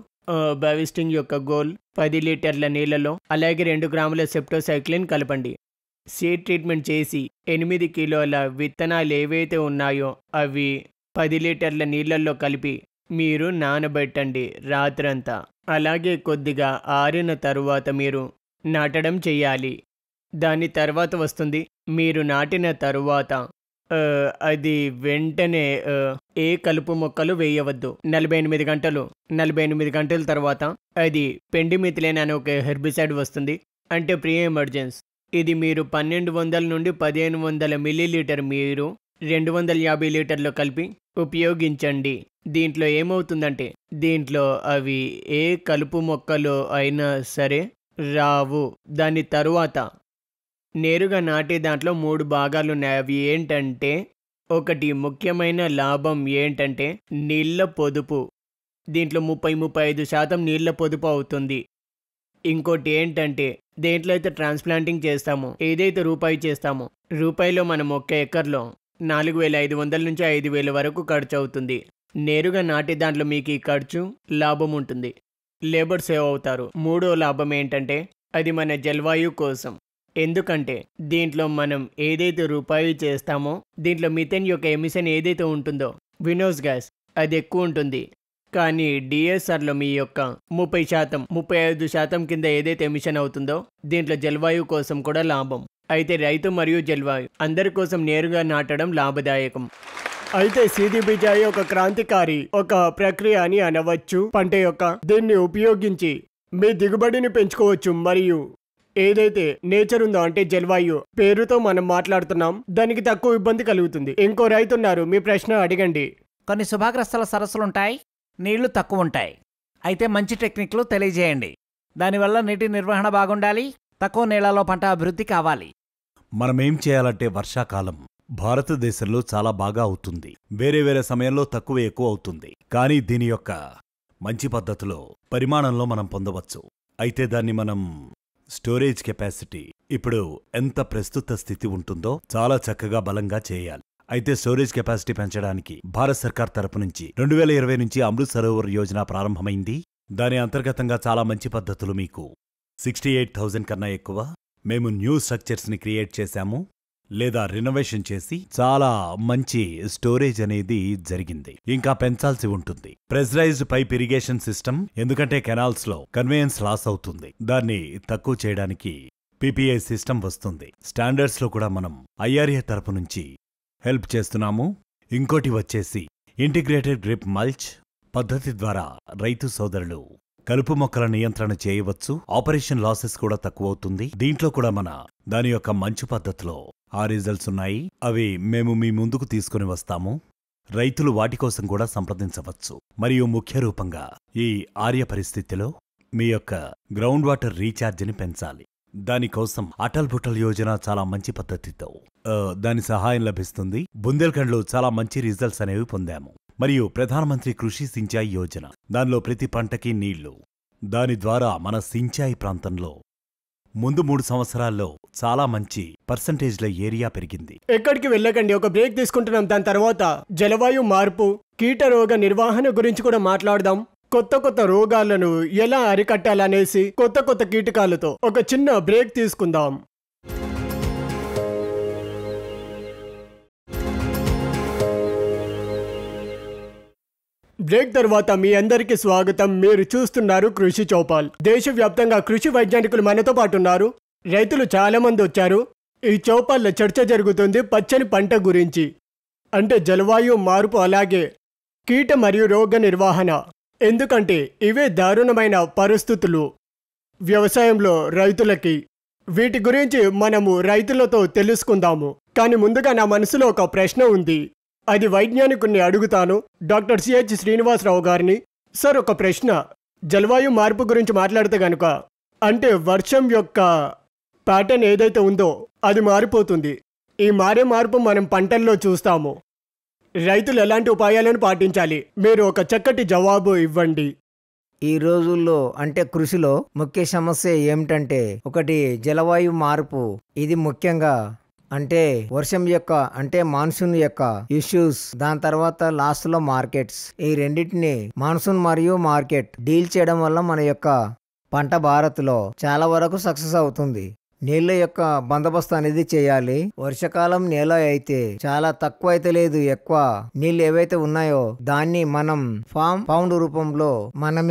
[SPEAKER 2] బెవిస్టింగ్ యొక్క గోల్ 10 లీటర్ల నీళ్ళలో, అలాగే 2 గ్రాముల సెప్టోసైక్లిన్ కలపండి. సీడ్ ట్రీట్మెంట్ చేసి 8 కిలోల విత్తనాలు ఏవైతే ఉన్నాయో అవి 10 లీటర్ల నీళ్ళల్లో కలిపి మీరు నానబెట్టండి రాత్రంతా. అలాగే కొద్దిగా ఆరిన తరువాత మీరు నాటడం చెయ్యాలి. దాని తర్వాత వస్తుంది మీరు నాటిన తరువాత అది వెంటనే ఏ కలుపు మొక్కలు వేయవద్దు. 48 గంటల తర్వాత అది పెండిమిథిలిన్ అనే ఒక హెర్బిసైడ్ వస్తుంది, అంటే ప్రీ ఎమర్జెన్స్. ఇది మీరు 1200 నుండి 1500 మిల్లీలీటర్ మీరు 250 లీటర్లు కలిపి ఉపయోగించండి. దీంట్లో ఏమవుతుందంటే దీంట్లో అవి ఏ కలుపు మొక్కలు అయినా సరే రావు. దాని తరువాత నేరుగా నాటే దాంట్లో 3 భాగాలున్నాయి. అవి ఏంటంటే, ఒకటి ముఖ్యమైన లాభం ఏంటంటే నీళ్ళ పొదుపు. దీంట్లో 30-35% నీళ్ళ పొదుపు అవుతుంది. ఇంకోటి ఏంటంటే, దేంట్లో అయితే ట్రాన్స్ప్లాంటింగ్ చేస్తామో, ఏదైతే రూపాయి చేస్తామో, రూపాయిలో మనం 1 ఎకర్లో 4500 నుంచి 5000 వరకు ఖర్చు అవుతుంది. నేరుగా నాటే దాంట్లో మీకు ఈ ఖర్చు లాభం ఉంటుంది, లేబర్ సేవ్ అవుతారు. మూడో లాభం ఏంటంటే, అది మన జలవాయు కోసం. ఎందుకంటే దీంట్లో మనం ఏదైతే రూపాయి చేస్తామో, దీంట్లో మిథేన్ యొక్క ఎమిషన్ ఏదైతే ఉంటుందో, గ్రీన్హౌస్ గ్యాస్, అది ఎక్కువ ఉంటుంది. కానీ డిఎస్ఆర్లో మీ యొక్క 30%, 35% కింద ఏదైతే ఎమిషన్ అవుతుందో, దీంట్లో జలవాయు కోసం కూడా లాభం. అయితే రైతు మరియు జలవాయు అందరి కోసం నేరుగా నాటడం లాభదాయకం.
[SPEAKER 3] అయితే సీడీబీజాయి ఒక క్రాంతికారి ఒక ప్రక్రియ అని అనవచ్చు. పంట యొక్క దీన్ని ఉపయోగించి మీ దిగుబడిని పెంచుకోవచ్చు. మరియు ఏదైతే నేచర్ ఉందో అంటే జలవాయు పేరుతో మనం మాట్లాడుతున్నాం, దానికి తక్కువ ఇబ్బంది కలుగుతుంది. ఇంకో రైతున్నారు, మీ ప్రశ్న అడగండి.
[SPEAKER 6] కొన్ని శుభాగ్రస్తల సరస్సులుంటాయి, నీళ్లు తక్కువ ఉంటాయి. అయితే మంచి టెక్నిక్లు తెలియజేయండి. దానివల్ల నీటి నిర్వహణ బాగుండాలి, తక్కువ నీళ్లలో పంట అభివృద్ధి కావాలి. మనమేం చేయాలంటే, వర్షాకాలం భారతదేశంలో చాలా బాగా అవుతుంది. వేరే వేరే సమయంలో తక్కువ ఎక్కువ అవుతుంది. కానీ దీని యొక్క మంచి పద్ధతిలో పరిమాణంలో మనం పొందవచ్చు. అయితే దాన్ని మనం స్టోరేజ్ కెపాసిటీ ఇప్పుడు ఎంత ప్రస్తుత స్థితి ఉంటుందో చాలా చక్కగా బలంగా చేయాలి. అయితే స్టోరేజ్ కెపాసిటీ పెంచడానికి భారత్ సర్కార్ తరపు నుంచి 2020 నుంచి అమృత్ సరోవర్ యోజన ప్రారంభమైంది. దాని అంతర్గతంగా చాలా మంచి పద్ధతులు, మీకు 68,000 కన్నా ఎక్కువ మేము న్యూ స్ట్రక్చర్స్ ని క్రియేట్ చేశాము లేదా రినోవేషన్ చేసి చాలా మంచి స్టోరేజ్ అనేది జరిగింది. ఇంకా పెంచాల్సి ఉంటుంది. ప్రెజరైజ్డ్ పైప్ ఇరిగేషన్ సిస్టమ్, ఎందుకంటే కెనాల్స్ లో కన్వేయన్స్ లాస్ అవుతుంది. దాన్ని తక్కువ చేయడానికి పీపీఐ సిస్టమ్ వస్తుంది. స్టాండర్డ్స్ లో కూడా మనం ఐఆర్ఏ తరపు నుంచి హెల్ప్ చేస్తున్నాము. ఇంకోటి వచ్చేసి ఇంటిగ్రేటెడ్ డ్రిప్ మల్చ్ పద్ధతి ద్వారా రైతు సోదరులు కలుపు మొక్కల నియంత్రణ చేయవచ్చు. ఆపరేషన్ లాసెస్ కూడా తక్కువ అవుతుంది. దీంట్లో కూడా మన దాని యొక్క మంచి పద్ధతిలో ఆ రిజల్ట్స్ ఉన్నాయి. అవి మేము మీ ముందుకు తీసుకుని వస్తాము. రైతులు వాటి కోసం కూడా సంప్రదించవచ్చు. మరియు ముఖ్య రూపంగా ఈ ఆర్య పరిస్థితిలో మీ యొక్క గ్రౌండ్ వాటర్ రీఛార్జ్ని పెంచాలి. దానికోసం అటల్ భుటల్ యోజన చాలా మంచి పద్ధతితో దాని సహాయం లభిస్తుంది. బుందేల్ఖండ్లో చాలా మంచి రిజల్ట్స్ అనేవి పొందాము. మరియు ప్రధానమంత్రి కృషి సించాయి యోజన, దానిలో ప్రతి పంటకి నీళ్లు. దాని ద్వారా మన సించాయి ప్రాంతంలో ముందు 3 సంవత్సరాల్లో చాలా మంచి పర్సంటేజ్ల ఏరియా పెరిగింది.
[SPEAKER 3] ఎక్కడికి వెళ్ళకండి, ఒక బ్రేక్ తీసుకుంటున్నాం. దాని తర్వాత జలవాయు మార్పు, కీట రోగ నిర్వహణ గురించి కూడా మాట్లాడదాం. కొత్త రోగాలను ఎలా అరికట్టాలనేసి కొత్త కీటకాలతో ఒక చిన్న బ్రేక్ తీసుకుందాం. బ్రేక్ తర్వాత మీ అందరికీ స్వాగతం. మీరు చూస్తున్నారు కృషి చౌపాల్. దేశవ్యాప్తంగా కృషి వైజ్ఞానికులు మనతో పాటు ఉన్నారు. రైతులు చాలా మంది వచ్చారు. ఈ చౌపాల్లో చర్చ జరుగుతుంది పచ్చని పంట గురించి, అంటే జలవాయు మార్పు, అలాగే కీట మరియు రోగ నిర్వహణ. ఎందుకంటే ఇవే దారుణమైన పరిస్థితులు వ్యవసాయంలో రైతులకి. వీటి గురించి మనము రైతులతో తెలుసుకుందాము. కానీ ముందుగా నా మనసులో ఒక ప్రశ్న ఉంది, అది వైజ్ఞానికుడిని అడుగుతాను, డాక్టర్ సిహెచ్ శ్రీనివాసరావు గారిని. సార్, ఒక ప్రశ్న. జలవాయు మార్పు గురించి మాట్లాడితే గనుక, అంటే వర్షం యొక్క ప్యాటర్న్ ఏదైతే ఉందో అది మారిపోతుంది. ఈ మార్పు మనం పంటల్లో చూస్తాము. రైతులు ఎలాంటి ఉపాయాలను పాటించాలి? మీరు ఒక చక్కటి జవాబు ఇవ్వండి.
[SPEAKER 5] ఈ రోజుల్లో అంటే కృషిలో ముఖ్య సమస్య ఏమిటంటే, ఒకటి జలవాయు మార్పు. ఇది ముఖ్యంగా అంటే వర్షం యొక్క అంటే మాన్సూన్ యొక్క ఇష్యూస్, దాని తర్వాత లాస్ట్ లో మార్కెట్స్. ఈ రెండింటిని మాన్సూన్ మరియు మార్కెట్ డీల్ చేయడం వల్ల మన యొక్క పంట భారత్లో చాలా వరకు సక్సెస్ అవుతుంది. నీళ్ళ యొక్క బందోబస్తు అనేది చేయాలి. వర్షాకాలం నేల అయితే చాలా తక్కువ అయితే లేదు, ఎక్కువ నీళ్ళు ఏవైతే ఉన్నాయో దాన్ని మనం పౌండ్ రూపంలో మనం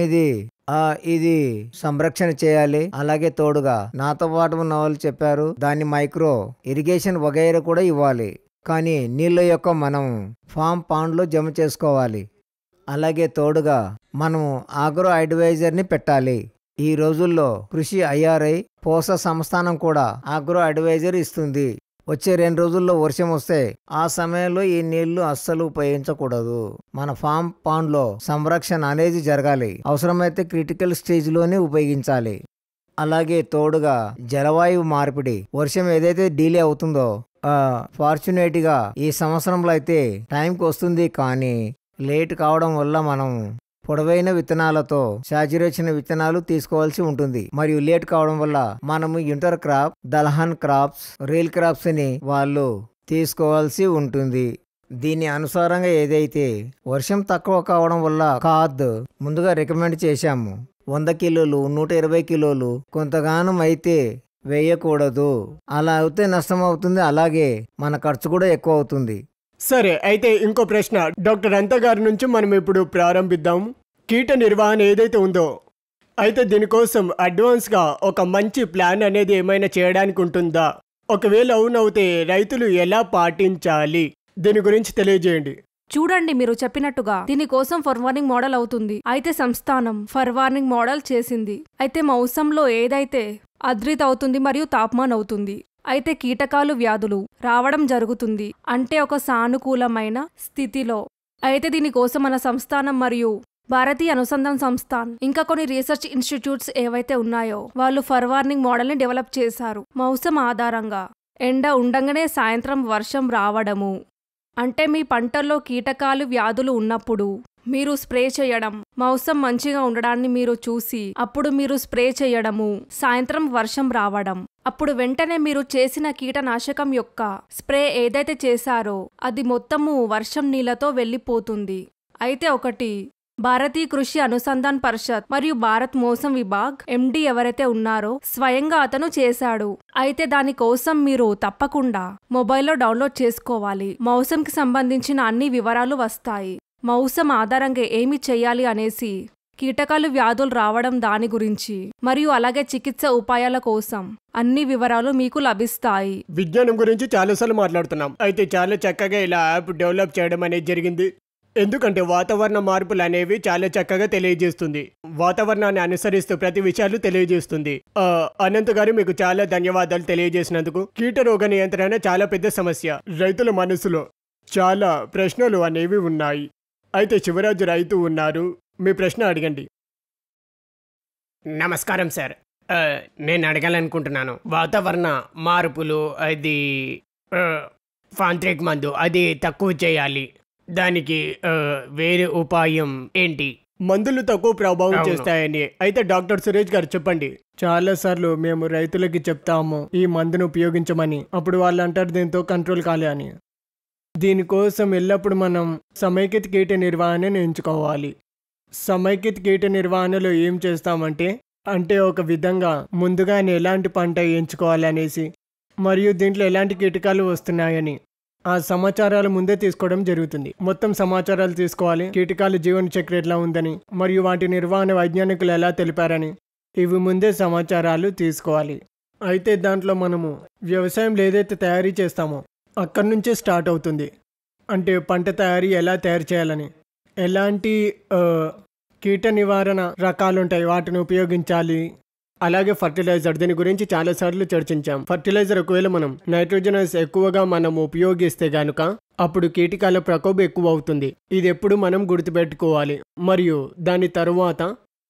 [SPEAKER 5] ఇది సంరక్షణ చేయాలి. అలాగే తోడుగా నాతో పాటు ఉన్న వాళ్ళు చెప్పారు, దాన్ని మైక్రో ఇరిగేషన్ వగైరా కూడా ఇవ్వాలి. కానీ నీళ్ళ యొక్క మనం పాండ్లో జమ చేసుకోవాలి. అలాగే తోడుగా మనం ఆగ్రో అడ్వైజర్ని పెట్టాలి. ఈ రోజుల్లో కృషి ఐఆర్ఐ పోష సంస్థానం కూడా ఆగ్రో అడ్వైజర్ ఇస్తుంది. వచ్చే 2 రోజుల్లో వర్షం వస్తే ఆ సమయంలో ఈ నీళ్లు అస్సలు ఉపయోగించకూడదు. మన పాండ్లో సంరక్షణ అనేది జరగాలి. అవసరమైతే క్రిటికల్ స్టేజ్లోనే ఉపయోగించాలి. అలాగే తోడుగా జలవాయువు మార్పిడి, వర్షం ఏదైతే డిలే అవుతుందో ఫార్చునేట్ గా ఈ సంవత్సరంలో అయితే టైంకి వస్తుంది, కానీ లేట్ కావడం వల్ల మనం పొడవైన విత్తనాలతో సాచురేషన్ విత్తనాలు తీసుకోవాల్సి ఉంటుంది. మరియు లేట్ కావడం వల్ల మనము ఇంటర్ క్రాప్, దల్హన్ క్రాప్స్, రీల్ క్రాప్స్ ని వాళ్ళు తీసుకోవాల్సి ఉంటుంది. దీని అనుసారంగా ఏదైతే వర్షం తక్కువ కావడం వల్ల ఖాద్ ముందుగా రికమెండ్ చేశాము. 100 కిలోలు, 120 కిలోలు కొంతగానం అయితే వేయకూడదు. అలా అయితే నష్టం అవుతుంది, అలాగే మన ఖర్చు కూడా ఎక్కువ అవుతుంది.
[SPEAKER 3] సరే, అయితే ఇంకో ప్రశ్న డాక్టర్ అంత గారి నుంచి మనం ఇప్పుడు ప్రారంభిద్దాం. కీట నిర్వహణ ఏదైతే ఉందో, అయితే దీనికోసం అడ్వాన్స్గా ఒక మంచి ప్లాన్ అనేది ఏమైనా చేయడానికి ఉంటుందా? ఒకవేళ అవునవుతే రైతులు ఎలా పాటించాలి? దీని గురించి తెలియజేయండి.
[SPEAKER 7] చూడండి, మీరు చెప్పినట్టుగా దీనికోసం ఫర్వార్నింగ్ మోడల్ అవుతుంది. అయితే సంస్థానం ఫర్వార్నింగ్ మోడల్ చేసింది. అయితే మౌసంలో ఏదైతే అద్రిత్ అవుతుంది మరియు తాపమాన్ అవుతుంది. అయితే కీటకాలు, వ్యాధులు రావడం జరుగుతుంది అంటే ఒక సానుకూలమైన స్థితిలో. అయితే దీనికోసం మన సంస్థానం మరియు భారతీయ అనుసంధాన్ సంస్థాన్ ఇంకా కొన్ని రీసెర్చ్ ఇన్స్టిట్యూట్స్ ఏవైతే ఉన్నాయో వాళ్ళు ఫర్వార్నింగ్ మోడల్ని డెవలప్ చేశారు. మౌసం ఆధారంగా ఎండ ఉండంగానే సాయంత్రం వర్షం రావడము, అంటే మీ పంటల్లో కీటకాలు, వ్యాధులు ఉన్నప్పుడు మీరు స్ప్రే చేయడం, మౌసం మంచిగా ఉండడాన్ని మీరు చూసి అప్పుడు మీరు స్ప్రే చేయడము, సాయంత్రం వర్షం రావడం, అప్పుడు వెంటనే మీరు చేసిన కీటనాశకం యొక్క స్ప్రే ఏదైతే చేశారో అది మొత్తము వర్షం నీళ్లతో వెళ్ళిపోతుంది. అయితే ఒకటి భారతీయ కృషి అనుసంధాన్ పరిషత్ మరియు భారత్ మౌసం విభాగ్ ఎండి ఎవరైతే ఉన్నారో స్వయంగా అతను చేశాడు. అయితే దానికోసం మీరు తప్పకుండా మొబైల్లో డౌన్లోడ్ చేసుకోవాలి. మౌసంకి సంబంధించిన అన్ని వివరాలు వస్తాయి. మౌసం ఆధారంగా ఏమి చెయ్యాలి అనేసి, కీటకాలు, వ్యాధులు రావడం దాని గురించి మరియు అలాగే చికిత్స ఉపాయాల కోసం అన్ని వివరాలు మీకు లభిస్తాయి.
[SPEAKER 3] విజ్ఞానం గురించి చాలాసార్లు మాట్లాడుతున్నాం. అయితే చాలా చక్కగా ఇలా యాప్ డెవలప్ చేయడం అనేది జరిగింది. ఎందుకంటే వాతావరణ మార్పులు అనేవి చాలా చక్కగా తెలియజేస్తుంది. వాతావరణాన్ని అనుసరిస్తూ ప్రతి విషయాలు తెలియజేస్తుంది. అనంత్ గారు, మీకు చాలా ధన్యవాదాలు తెలియజేసినందుకు. కీట రోగ నియంత్రణ చాలా పెద్ద సమస్య. రైతుల మనసులో చాలా ప్రశ్నలు అనేవి ఉన్నాయి. అయితే శివరాజు రైతు ఉన్నారు, మీ ప్రశ్న అడగండి.
[SPEAKER 2] నమస్కారం సార్. నేను అడగాలనుకుంటున్నాను, వాతావరణ మార్పులు అది ఫాంత్రిక్ మందు అది తక్కువ చేయాలి, దానికి వేరే ఉపాయం ఏంటి?
[SPEAKER 3] మందులు తక్కువ ప్రభావం చేస్తాయని అయితే డాక్టర్ సురేష్ గారు చెప్పండి. చాలా సార్లు మేము రైతులకి చెప్తాము ఈ మందును ఉపయోగించమని, అప్పుడు వాళ్ళు అంటారు దీంతో కంట్రోల్ కాలే అని. దీనికోసం ఎల్లప్పుడు మనం సమైక్యత కీట నిర్వహణను ఎంచుకోవాలి. సమైక్యత కీట నిర్వహణలో ఏం చేస్తామంటే ఒక విధంగా ముందుగానే ఎలాంటి పంట ఎంచుకోవాలనేసి మరియు దీంట్లో ఎలాంటి కీటకాలు వస్తున్నాయని ఆ సమాచారాలు ముందే తీసుకోవడం జరుగుతుంది. మొత్తం సమాచారాలు తీసుకోవాలి, కీటకాల జీవన చక్రం ఎట్లా ఉందని మరియు వాటి నిర్వహణ వైజ్ఞానికులు ఎలా తెలిపారని, ఇవి ముందే సమాచారాలు తీసుకోవాలి. అయితే దాంట్లో మనము వ్యవసాయంలో ఏదైతే తయారీ చేస్తామో అక్కడి నుంచే స్టార్ట్ అవుతుంది. అంటే పంట తయారీ ఎలా తయారు చేయాలని, ఎలాంటి కీట నివారణ రకాలు ఉంటాయి వాటిని ఉపయోగించాలి, అలాగే ఫర్టిలైజర్ దీని గురించి చాలాసార్లు చర్చించాం. ఫర్టిలైజర్ ఒకవేళ మనం నైట్రోజనస్ ఎక్కువగా మనం ఉపయోగిస్తే గనుక అప్పుడు కీటకాల ప్రకోపం ఎక్కువ అవుతుంది. ఇది ఎప్పుడు మనం గుర్తుపెట్టుకోవాలి. మరియు దాని తరువాత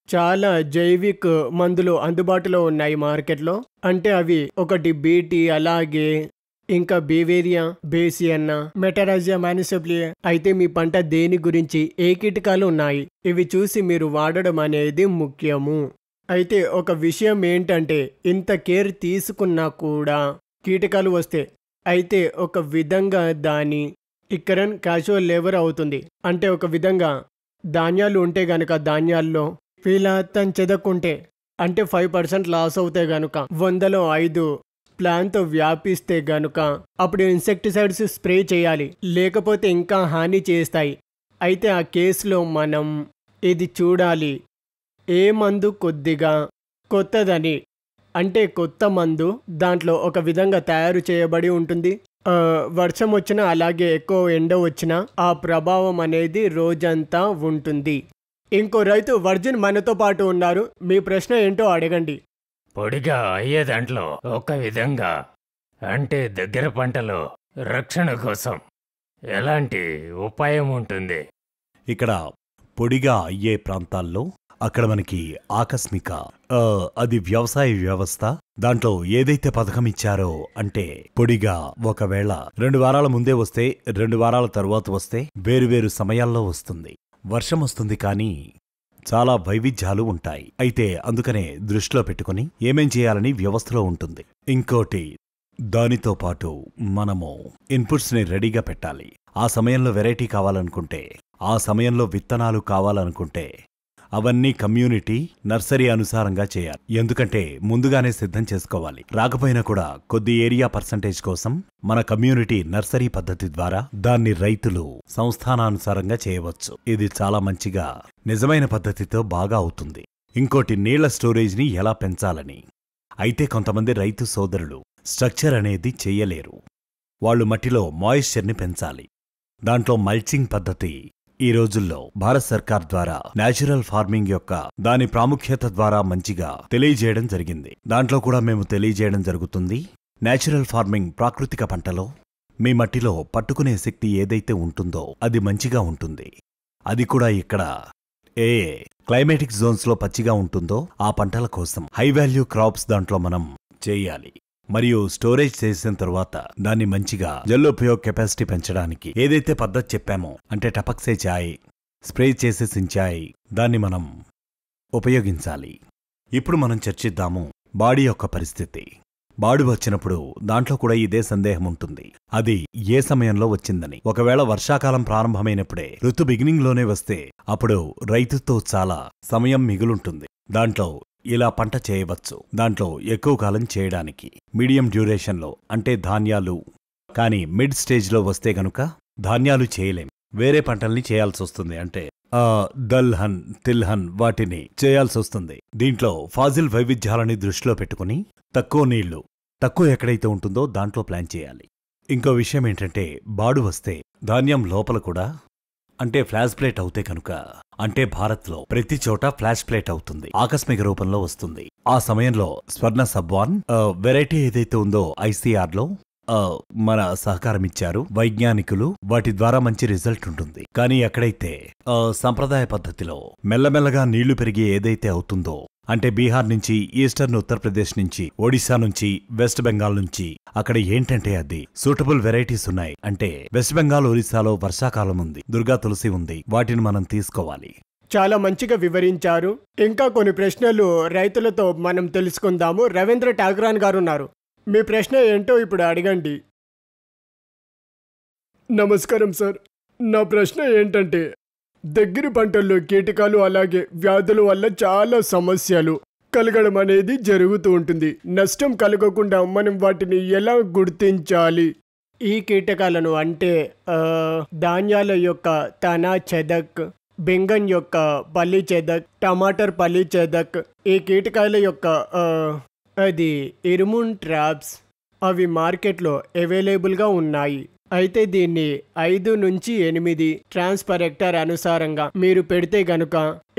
[SPEAKER 3] చాలా జైవిక మందులు అందుబాటులో ఉన్నాయి మార్కెట్లో. అంటే అవి ఒకటి బీటీ, అలాగే ఇంకా బేవేరియా, బేసియన్నా, మెటరాజియా, మానిసోప్లియా. అయితే మీ పంట దేని గురించి ఏ కీటకాలు ఉన్నాయి ఇవి చూసి మీరు వాడడం అనేది ముఖ్యము. అయితే ఒక విషయం ఏంటంటే ఇంత కేర్ తీసుకున్నా కూడా కీటకాలు వస్తే అయితే ఒక విధంగా దాని ఇక్కరన్ క్యాజువల్ లేబర్ అవుతుంది. అంటే ఒక విధంగా ధాన్యాలు ఉంటే గనుక ధాన్యాల్లో ఫీలాతన్ చెదక్కుంటే అంటే 5% లాస్ అవుతే గనుక 100లో 5 ప్లాన్తో వ్యాపిస్తే గనుక అప్పుడు ఇన్సెక్టిసైడ్స్ స్ప్రే చేయాలి, లేకపోతే ఇంకా హాని చేస్తాయి. అయితే ఆ కేసులో మనం ఇది చూడాలి, ఏ మందు కొద్దిగా కొత్తదని, అంటే కొత్త మందు దాంట్లో ఒక విధంగా తయారు చేయబడి ఉంటుంది. వర్షం వచ్చినా అలాగే ఎక్కువ ఎండ వచ్చినా ఆ ప్రభావం అనేది రోజంతా ఉంటుంది. ఇంకో రైతు వర్జిన్ మనతో పాటు ఉన్నారు, మీ ప్రశ్న ఏంటో అడగండి.
[SPEAKER 4] పొడిగా అయ్యే దాంట్లో ఒక విధంగా అంటే దగ్గర పంటలో రక్షణ కోసం ఎలాంటి ఉపాయం ఉంటుంది?
[SPEAKER 6] ఇక్కడ పొడిగా అయ్యే ప్రాంతాల్లో అక్కడ మనకి ఆకస్మిక అది వ్యవసాయ వ్యవస్థ. దాంట్లో ఏదైతే పథకం ఇచ్చారో అంటే పొడిగా ఒకవేళ 2 వారాల ముందే వస్తే 2 వారాల తరువాత వస్తే వేరువేరు సమయాల్లో వస్తుంది. వర్షం వస్తుంది కానీ చాలా వైవిధ్యాలు ఉంటాయి. అయితే అందుకనే దృష్టిలో పెట్టుకుని ఏమేం చేయాలని వ్యవస్థలో ఉంటుంది. ఇంకోటి, దానితో పాటు మనము ఇన్పుట్స్ని రెడీగా పెట్టాలి. ఆ సమయంలో వెరైటీ కావాలనుకుంటే, ఆ సమయంలో విత్తనాలు కావాలనుకుంటే అవన్నీ కమ్యూనిటీ నర్సరీ అనుసారంగా చేయాలి. ఎందుకంటే ముందుగానే సిద్ధం చేసుకోవాలి. రాకపోయినా కూడా కొద్ది ఏరియా పర్సంటేజ్ కోసం మన కమ్యూనిటీ నర్సరీ పద్ధతి ద్వారా దాన్ని రైతులు సంస్థానానుసారంగా చేయవచ్చు. ఇది చాలా మంచిగా నిజమైన పద్ధతితో బాగా అవుతుంది. ఇంకోటి, నీళ్ల స్టోరేజ్ని ఎలా పెంచాలని. అయితే కొంతమంది రైతు సోదరులు స్ట్రక్చర్ అనేది చెయ్యలేరు. వాళ్ళు మట్టిలో మాయిశ్చర్ని పెంచాలి. దాంట్లో మల్చింగ్ పద్ధతి ఈ రోజుల్లో భారత్ సర్కార్ ద్వారా న్యాచురల్ ఫార్మింగ్ యొక్క దాని ప్రాముఖ్యత ద్వారా మంచిగా తెలియజేయడం జరిగింది. దాంట్లో కూడా మేము తెలియజేయడం జరుగుతుంది. న్యాచురల్ ఫార్మింగ్ ప్రాకృతిక పంటలో మీ మట్టిలో పట్టుకునే శక్తి ఏదైతే ఉంటుందో అది మంచిగా ఉంటుంది. అది కూడా ఇక్కడ ఏ క్లైమేటిక్ జోన్స్లో పచ్చిగా ఉంటుందో ఆ పంటల కోసం హై వాల్యూ క్రాప్స్ దాంట్లో మనం చేయాలి. మరియు స్టోరేజ్ చేసిన తరువాత దాన్ని మంచిగా జలోపయోగ కెపాసిటీ పెంచడానికి ఏదైతే పద్ధతి చెప్పామో అంటే టపక్సే చాయ్, స్ప్రే చేసే సించాయ్, దాన్ని మనం ఉపయోగించాలి. ఇప్పుడు మనం చర్చిద్దాము బాడీ యొక్క పరిస్థితి. బాడు వచ్చినప్పుడు దాంట్లో కూడా ఇదే సందేహం ఉంటుంది, అది ఏ సమయంలో వచ్చిందని. ఒకవేళ వర్షాకాలం ప్రారంభమైనప్పుడే ఋతు బిగినింగ్లోనే వస్తే అప్పుడు రైతుతో చాలా సమయం మిగులుంటుంది. దాంట్లో ఇలా పంట చేయవచ్చు. దాంట్లో ఎక్కువ కాలం చేయడానికి మీడియం డ్యూరేషన్లో అంటే ధాన్యాలు. కానీ మిడ్ స్టేజ్లో వస్తే గనుక ధాన్యాలు చేయలేం, వేరే పంటల్ని చేయాల్సొస్తుంది. అంటే దల్హన్, తిల్హన్ వాటిని చేయాల్సొస్తుంది. దీంట్లో ఫాజిల్ వైవిధ్యాలని దృష్టిలో పెట్టుకుని తక్కువ నీళ్లు, తక్కువ ఎక్కడైతే ఉంటుందో దాంట్లో ప్లాన్ చేయాలి. ఇంకో విషయం ఏంటంటే, బాడు వస్తే ధాన్యం లోపల కూడా అంటే ఫ్లాష్ ప్లేట్ అవుతే కనుక, అంటే భారత్లో ప్రతి చోట ఫ్లాష్ ప్లేట్ అవుతుంది, ఆకస్మిక రూపంలో వస్తుంది. ఆ సమయంలో స్వర్ణ సబ్వాన్ వెరైటీ ఏదైతే ఉందో ఐసీఆర్లో మన సహకారం ఇచ్చారు వైజ్ఞానికులు. వాటి ద్వారా మంచి రిజల్ట్ ఉంటుంది. కానీ ఎక్కడైతే సంప్రదాయ పద్ధతిలో మెల్లమెల్లగా నీళ్లు పెరిగి ఏదైతే అవుతుందో, అంటే బీహార్ నుంచి, ఈస్టర్న్ ఉత్తరప్రదేశ్ నుంచి, ఒడిశా నుంచి, వెస్ట్ బెంగాల్ నుంచి, అక్కడ ఏంటంటే అది సూటబుల్ వెరైటీస్ ఉన్నాయి. అంటే వెస్ట్ బెంగాల్, ఒరిస్సాలో వర్షాకాలం ఉంది, దుర్గా తులసి ఉంది, వాటిని మనం తీసుకోవాలి.
[SPEAKER 3] చాలా మంచిగా వివరించారు. ఇంకా కొన్ని ప్రశ్నలు రైతులతో మనం తెలుసుకుందాము. రవీంద్ర ఠాకరాన్ గారు ఉన్నారు. మీ ప్రశ్న ఏంటో ఇప్పుడు అడగండి. నమస్కారం సార్. నా ప్రశ్న ఏంటంటే, దగ్గర పంటల్లో కీటకాలు అలాగే వ్యాధుల వల్ల చాలా సమస్యలు కలగడం అనేది జరుగుతూ ఉంటుంది. నష్టం కలగకుండా మనం వాటిని ఎలా గుర్తించాలి? ఈ కీటకాలను అంటే ధాన్యాల యొక్క తన చెదక్, బెంగన్ యొక్క పల్లి చెదక్, టమాటర్ పల్లి చెదక్, ఈ కీటకాల యొక్క అది ఇరుమున్ ట్రాప్స్, అవి మార్కెట్లో అవైలబుల్గా ఉన్నాయి. అయితే దీన్ని 5 నుంచి 8 ట్రాన్స్పర్ హెక్టార్ అనుసారంగా మీరు పెడితే గనుక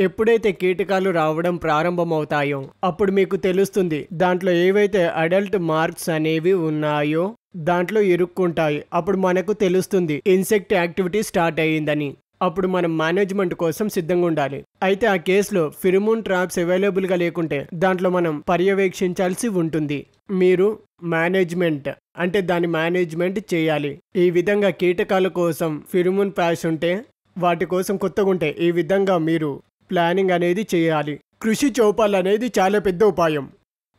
[SPEAKER 3] ఎప్పుడైతే కీటకాలు రావడం ప్రారంభమవుతాయో అప్పుడు మీకు తెలుస్తుంది దాంట్లో ఏవైతే అడల్ట్ మార్క్స్ అనేవి ఉన్నాయో దాంట్లో ఇరుక్కుంటాయి. అప్పుడు మనకు తెలుస్తుంది ఇన్సెక్ట్ యాక్టివిటీ స్టార్ట్ అయ్యిందని. అప్పుడు మనం మేనేజ్మెంట్ కోసం సిద్ధంగా ఉండాలి. అయితే ఆ కేసులో ఫిరమోన్ ట్రాప్స్ అవైలబుల్గా లేకుంటే దాంట్లో మనం పర్యవేక్షించాల్సి ఉంటుంది. మీరు మేనేజ్మెంట్ అంటే దాని మేనేజ్మెంట్ చేయాలి. ఈ విధంగా కీటకాల కోసం ఫిరమోన్ ప్యాష్ ఉంటే, వాటి కోసం కొత్తగా ఉంటే ఈ విధంగా మీరు ప్లానింగ్ అనేది చేయాలి. కృషి చౌపాల్ అనేది చాలా పెద్ద ఉపాయం.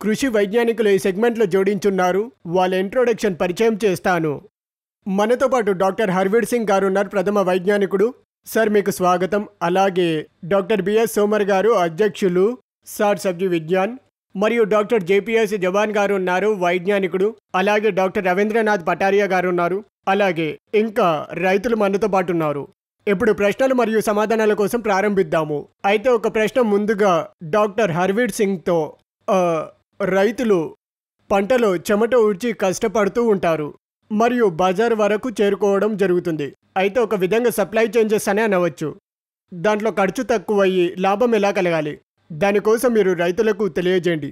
[SPEAKER 3] కృషి వైజ్ఞానికులు ఈ సెగ్మెంట్లో జోడించున్నారు. వాళ్ళ ఇంట్రొడక్షన్ పరిచయం చేస్తాను. మనతో పాటు డాక్టర్ హర్వీర్ సింగ్ గారు ఉన్నారు, ప్రథమ వైజ్ఞానికుడు. సార్ మీకు స్వాగతం. అలాగే డాక్టర్ బిఎస్ సోమర్ గారు అధ్యక్షులు సార్ సబ్జీ విజ్ఞాన్, మరియు డాక్టర్ జేపీఎస్ జవాన్ గారు ఉన్నారు, వైజ్ఞానికుడు. అలాగే డాక్టర్ రవీంద్రనాథ్ పటారియా గారు ఉన్నారు. అలాగే ఇంకా రైతులు మనతో పాటు ఉన్నారు. ఇప్పుడు ప్రశ్నలు మరియు సమాధానాల కోసం ప్రారంభిద్దాము. అయితే ఒక ప్రశ్న ముందుగా డాక్టర్ హర్వీర్ సింగ్తో, రైతులు పంటలో చెమట ఊడ్చి కష్టపడుతూ ఉంటారు మరియు బజార్ వరకు చేరుకోవడం జరుగుతుంది. అయితే ఒక విధంగా సప్లై చేంజెస్ అనే అనవచ్చు. దాంట్లో ఖర్చు తక్కువయ్యి లాభం ఎలా కలగాలి, దానికోసం మీరు రైతులకు తెలియజేయండి.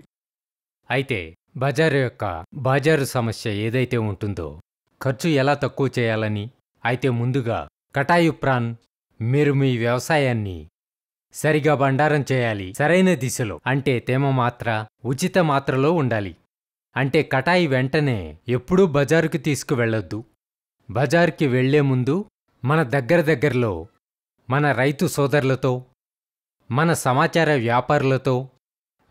[SPEAKER 4] అయితే బాజారు సమస్య ఏదైతే ఉంటుందో, ఖర్చు ఎలా తక్కువ చేయాలని, అయితే ముందుగా కటాయుప్రాన్ మీరు మీ వ్యవసాయాన్ని సరిగా బండారం చేయాలి. సరైన దిశలో, అంటే తేమ మాత్ర ఉచిత మాత్రలో ఉండాలి. అంటే కటాయి వెంటనే ఎప్పుడూ బజారుకి తీసుకువెళ్ళొద్దు. బజారుకి వెళ్లే ముందు మన దగ్గరలో మన రైతు సోదరులతో, మన సమాచార వ్యాపారులతో,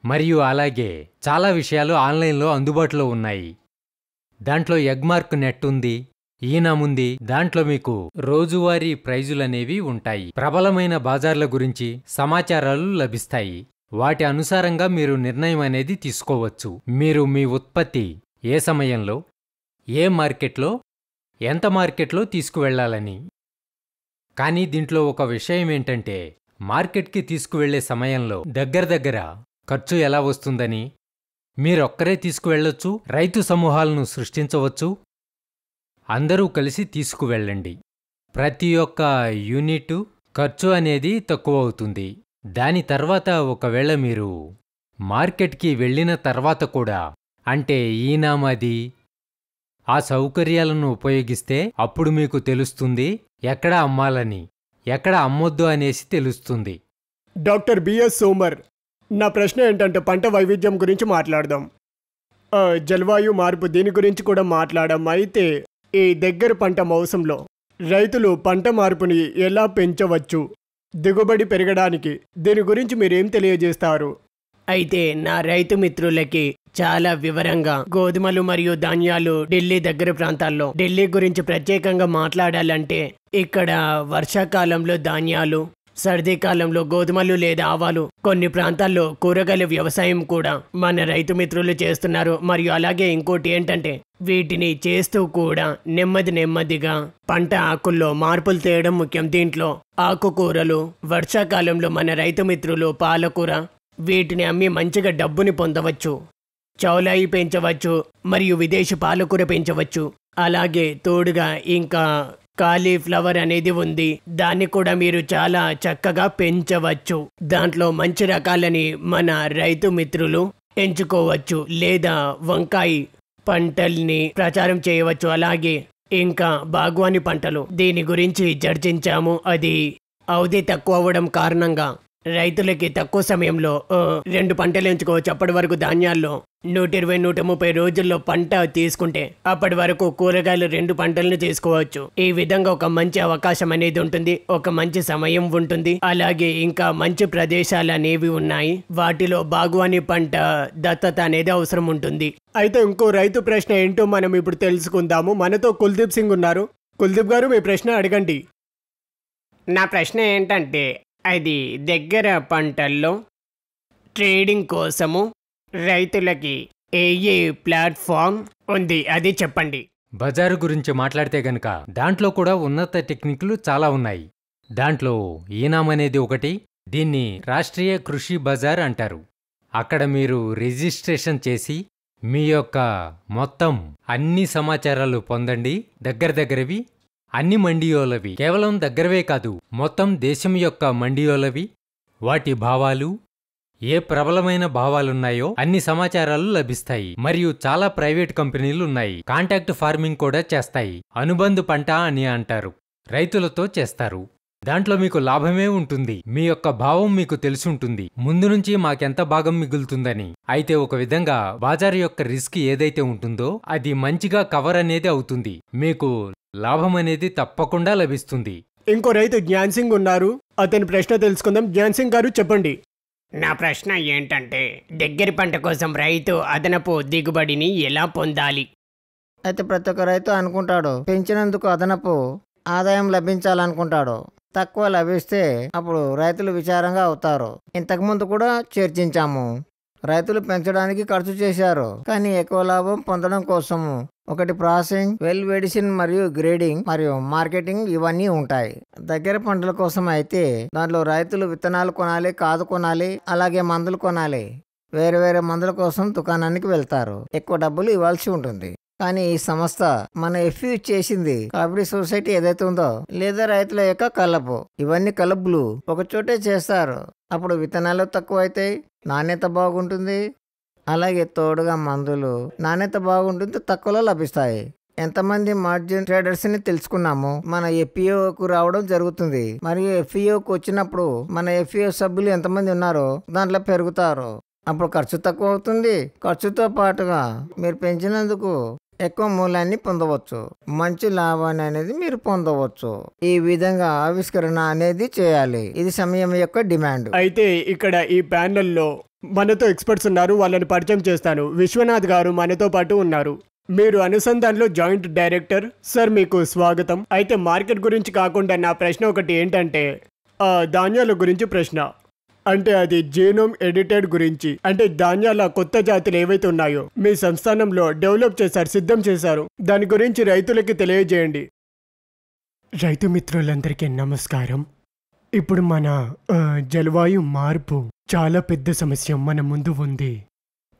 [SPEAKER 4] మరియు అలాగే చాలా విషయాలు ఆన్లైన్లో అందుబాటులో ఉన్నాయి. దాంట్లో ఎగ్మార్క్ నెట్ ఉంది, ఈనాముంది. దాంట్లో మీకు రోజువారీ ప్రైజులనేవి ఉంటాయి. ప్రబలమైన బజార్ల గురించి సమాచారాలు లభిస్తాయి. వాటి అనుసారంగా మీరు నిర్ణయం అనేది తీసుకోవచ్చు. మీరు మీ ఉత్పత్తి ఏ సమయంలో, ఏ మార్కెట్లో, ఎంత మార్కెట్లో తీసుకువెళ్లాలని. కానీ దీంట్లో ఒక విషయం ఏంటంటే, మార్కెట్కి తీసుకువెళ్లే సమయంలో దగ్గర ఖర్చు ఎలా వస్తుందని. మీరొక్కరే తీసుకువెళ్ళొచ్చు, రైతు సమూహాలను సృష్టించవచ్చు. అందరూ కలిసి తీసుకువెళ్ళండి. ప్రతి ఒక్క యూనిట్ ఖర్చు అనేది తక్కువ అవుతుంది. దాని తర్వాత ఒకవేళ మీరు మార్కెట్కి వెళ్ళిన తర్వాత కూడా, అంటే ఈనామది ఆ సౌకర్యాలను ఉపయోగిస్తే అప్పుడు మీకు తెలుస్తుంది ఎక్కడ అమ్మాలని, ఎక్కడ అమ్మొద్దు అనేసి తెలుస్తుంది.
[SPEAKER 3] డాక్టర్ బిఎస్ సోమర్, నా ప్రశ్న ఏంటంటే పంట వైవిధ్యం గురించి మాట్లాడదాం. జలవాయు మార్పు దీని గురించి కూడా మాట్లాడాం. అయితే ఈ దగ్గర పంట మౌసంలో రైతులు పంట మార్పుని ఎలా పెంచవచ్చు దిగుబడి పెరగడానికి? దీని గురించి మీరేం తెలియజేస్తారు?
[SPEAKER 2] అయితే నా రైతు మిత్రులకి చాలా వివరంగా గోధుమలు మరియు ధాన్యాలు ఢిల్లీ దగ్గర ప్రాంతాల్లో, ఢిల్లీ గురించి ప్రత్యేకంగా మాట్లాడాలంటే ఇక్కడ వర్షాకాలంలో ధాన్యాలు, సర్దీకాలంలో గోధుమలు లేదా ఆవాలు, కొన్ని ప్రాంతాల్లో కూరగాయల వ్యవసాయం కూడా మన రైతు మిత్రులు చేస్తున్నారు. మరియు అలాగే ఇంకోటి ఏంటంటే వీటిని చేస్తూ కూడా నెమ్మదిగా పంట ఆకుల్లో మార్పులు తేయడం ముఖ్యం. దీంట్లో ఆకుకూరలు, వర్షాకాలంలో మన రైతు మిత్రులు పాలకూర, వీటిని అమ్మి మంచిగా డబ్బుని పొందవచ్చు. చౌలాయి పెంచవచ్చు మరియు విదేశీ పాలకూర పెంచవచ్చు. అలాగే తోడుగా ఇంకా కాలీఫ్లవర్ అనేది ఉంది, దాన్ని కూడా మీరు చాలా చక్కగా పెంచవచ్చు. దాంట్లో మంచి రకాలని మన రైతు మిత్రులు ఎంచుకోవచ్చు. లేదా వంకాయ పంటల్ని ప్రచారం చేయవచ్చు. అలాగే ఇంకా బాగ్వాని పంటలు, దీని గురించి చర్చించాము. అది అవధి తక్కువ అవ్వడం కారణంగా రైతులకి తక్కువ సమయంలో 2 పంటలు ఎంచుకోవచ్చు. అప్పటి వరకు ధాన్యాల్లో 120-130 రోజుల్లో పంట తీసుకుంటే అప్పటి వరకు కూరగాయలు 2 పంటలను తీసుకోవచ్చు. ఈ విధంగా ఒక మంచి అవకాశం అనేది ఉంటుంది, ఒక మంచి సమయం ఉంటుంది. అలాగే ఇంకా మంచి ప్రదేశాలు అనేవి ఉన్నాయి, వాటిలో బాగ్వాని పంట దత్తత అనేది అవసరం ఉంటుంది.
[SPEAKER 3] అయితే ఇంకో రైతు ప్రశ్న ఏంటో మనం ఇప్పుడు తెలుసుకుందాము. మనతో కుల్దీప్ సింగ్ ఉన్నారు. కుల్దీప్ గారు, మీ ప్రశ్న అడగండి.
[SPEAKER 2] నా ప్రశ్న ఏంటంటే, అది దగ్గర పంటల్లో ట్రేడింగ్ కోసము రైతులకి ఏ ప్లాట్ఫామ్ ఉంది, అది చెప్పండి.
[SPEAKER 4] బజారు గురించి మాట్లాడితే గనక దాంట్లో కూడా ఉన్నత టెక్నిక్లు చాలా ఉన్నాయి. దాంట్లో ఈనాం అనేది ఒకటి. దీన్ని రాష్ట్రీయ కృషి బజార్ అంటారు. అక్కడ మీరు రిజిస్ట్రేషన్ చేసి మీ యొక్క మొత్తం అన్ని సమాచారాలు పొందండి. దగ్గరవి అన్ని మండియోలవి, కేవలం దగ్గరవే కాదు, మొత్తం దేశం యొక్క మండియోలవి, వాటి భావాలు, ఏ ప్రబలమైన భావాలున్నాయో అన్ని సమాచారాలు లభిస్తాయి. మరియు చాలా ప్రైవేట్ కంపెనీలు ఉన్నాయి, కాంటాక్ట్ ఫార్మింగ్ కూడా చేస్తాయి. అనుబంధ పంట అని అంటారు, రైతులతో చేస్తారు. దాంట్లో మీకు లాభమే ఉంటుంది. మీ యొక్క భావం మీకు తెలుసుంటుంది ముందు నుంచి మాకెంత భాగం మిగులుతుందని. అయితే ఒక విధంగా బాజారు యొక్క రిస్క్ ఏదైతే ఉంటుందో అది మంచిగా కవర్ అనేది అవుతుంది. మీకు లాభం అనేది తప్పకుండా లభిస్తుంది.
[SPEAKER 3] ఇంకో రైతు జ్ఞాన్ సింగ్ ఉన్నారు, అతని ప్రశ్న తెలుసుకుందాం. జ్ఞాన్ సింగ్ గారు చెప్పండి.
[SPEAKER 2] నా ప్రశ్న ఏంటంటే, దగ్గర పంట కోసం రైతు అదనపు దిగుబడిని ఎలా పొందాలి?
[SPEAKER 5] అయితే ప్రతి ఒక్క రైతు అనుకుంటాడు పెంచినందుకు అదనపు ఆదాయం లభించాలనుకుంటాడు. తక్కువ లభిస్తే అప్పుడు రైతులు విచారంగా అవుతారు. ఇంతకుముందు కూడా చర్చించాము, రైతులు పెంచడానికి ఖర్చు చేశారు, కానీ ఎక్కువ లాభం పొందడం కోసము ఒకటి ప్రాసెసింగ్, వెల్వేడిషన్ మరియు గ్రేడింగ్ మరియు మార్కెటింగ్ ఇవన్నీ ఉంటాయి. దగ్గర పంటల కోసం అయితే దాంట్లో రైతులు విత్తనాలు కొనాలి, కాదు కొనాలి, అలాగే మందులు కొనాలి. వేరే వేరే మందుల కోసం దుకాణానికి వెళ్తారు, ఎక్కువ డబ్బులు ఇవ్వాల్సి ఉంటుంది. కానీ ఈ సంస్థ మన ఎఫ్యూ చేసింది కోఆపరేటివ్ సొసైటీ ఏదైతే ఉందో, లేదా రైతుల యొక్క కలపు, ఇవన్నీ కలుపులు ఒక చోటే చేస్తారు. అప్పుడు విత్తనాలు తక్కువ అవుతాయి, నాణ్యత బాగుంటుంది, అలాగే తోడుగా మందులు నాణ్యత బాగుంటుంది, తక్కువలో లభిస్తాయి. ఎంతమంది మార్జిన్ ట్రేడర్స్ ని తెలుసుకున్నాము. మన ఎఫ్ఈఓకు రావడం జరుగుతుంది. మరియు ఎఫ్ఈఓకు వచ్చినప్పుడు మన ఎఫ్ఈఓ సభ్యులు ఎంతమంది ఉన్నారో దాంట్లో పెరుగుతారు. అప్పుడు ఖర్చు తక్కువ అవుతుంది. ఖర్చుతో పాటుగా మీరు పెంచినందుకు ఎక్కువ మూలాన్ని పొందవచ్చు. మంచి లాభాన్ని అనేది మీరు పొందవచ్చు. ఈ విధంగా ఆవిష్కరణ అనేది చేయాలి. ఇది సమయం యొక్క డిమాండ్.
[SPEAKER 3] అయితే ఇక్కడ ఈ ప్యానెల్లో మనతో ఎక్స్పర్ట్స్ ఉన్నారు. వాళ్ళని పరిచయం చేస్తాను. విశ్వనాథ్ గారు మనతో పాటు ఉన్నారు. మీరు అనుసంధాన్లో జాయింట్ డైరెక్టర్. సార్ మీకు స్వాగతం. అయితే మార్కెట్ గురించి కాకుండా నా ప్రశ్న ఒకటి ఏంటంటే ధాన్యాల గురించి ప్రశ్న. అంటే అది జీనోమ్ ఎడిటెడ్ గురించి. అంటే ధాన్యాల కొత్త జాతులు ఏవైతే ఉన్నాయో మీ సంస్థానంలో డెవలప్ చేశారు, సిద్ధం చేశారు. దాని గురించి రైతులకి తెలియజేయండి. రైతు మిత్రులందరికీ నమస్కారం. ఇప్పుడు మన జలవాయు మార్పు చాలా పెద్ద సమస్య మన ముందు ఉంది.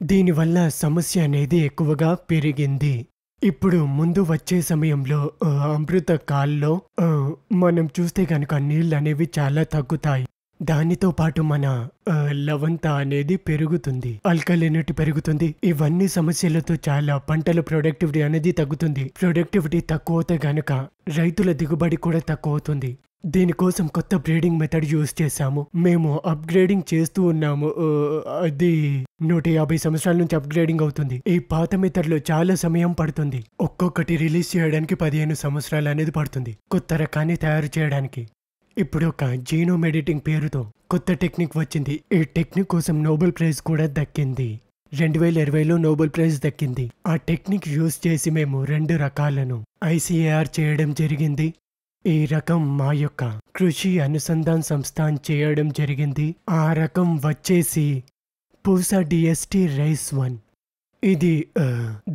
[SPEAKER 3] దీనివల్ల సమస్య అనేది ఎక్కువగా పెరిగింది. ఇప్పుడు ముందు వచ్చే సమయంలో అమృత కాల్లో మనం చూస్తే కనుక నీళ్ళు అనేవి చాలా తగ్గుతాయి. దానితో పాటు మన లవంత అనేది పెరుగుతుంది, ఆల్కలినిటీ పెరుగుతుంది. ఇవన్నీ సమస్యలతో చాలా పంటల ప్రొడక్టివిటీ అనేది తగ్గుతుంది. ప్రొడక్టివిటీ తక్కువ అవుతే గనక రైతుల దిగుబడి కూడా తక్కువ అవుతుంది. దీనికోసం కొత్త బ్రీడింగ్ మెథడ్ యూజ్ చేశాము. మేము అప్గ్రేడింగ్ చేస్తూ ఉన్నాము. అది 150 సంవత్సరాల నుంచి అప్గ్రేడింగ్ అవుతుంది. ఈ పాత మెథడ్లో చాలా సమయం పడుతుంది. ఒక్కొక్కటి రిలీజ్ చేయడానికి 15 సంవత్సరాలు అనేది పడుతుంది కొత్త రకాన్ని తయారు చేయడానికి. ఇప్పుడు ఒక జీనోమ్ ఎడిటింగ్ పేరుతో కొత్త టెక్నిక్ వచ్చింది. ఈ టెక్నిక్ కోసం నోబెల్ ప్రైజ్ కూడా దక్కింది. 2020లో నోబెల్ ప్రైజ్ దక్కింది. ఆ టెక్నిక్ యూజ్ చేసి మేము 2 రకాలను ICAR చేయడం జరిగింది. ఈ రకం మా యొక్క కృషి అనుసంధాన్ సంస్థ చేయడం జరిగింది. ఆ రకం వచ్చేసి పూసా DST రైస్ 1. ఇది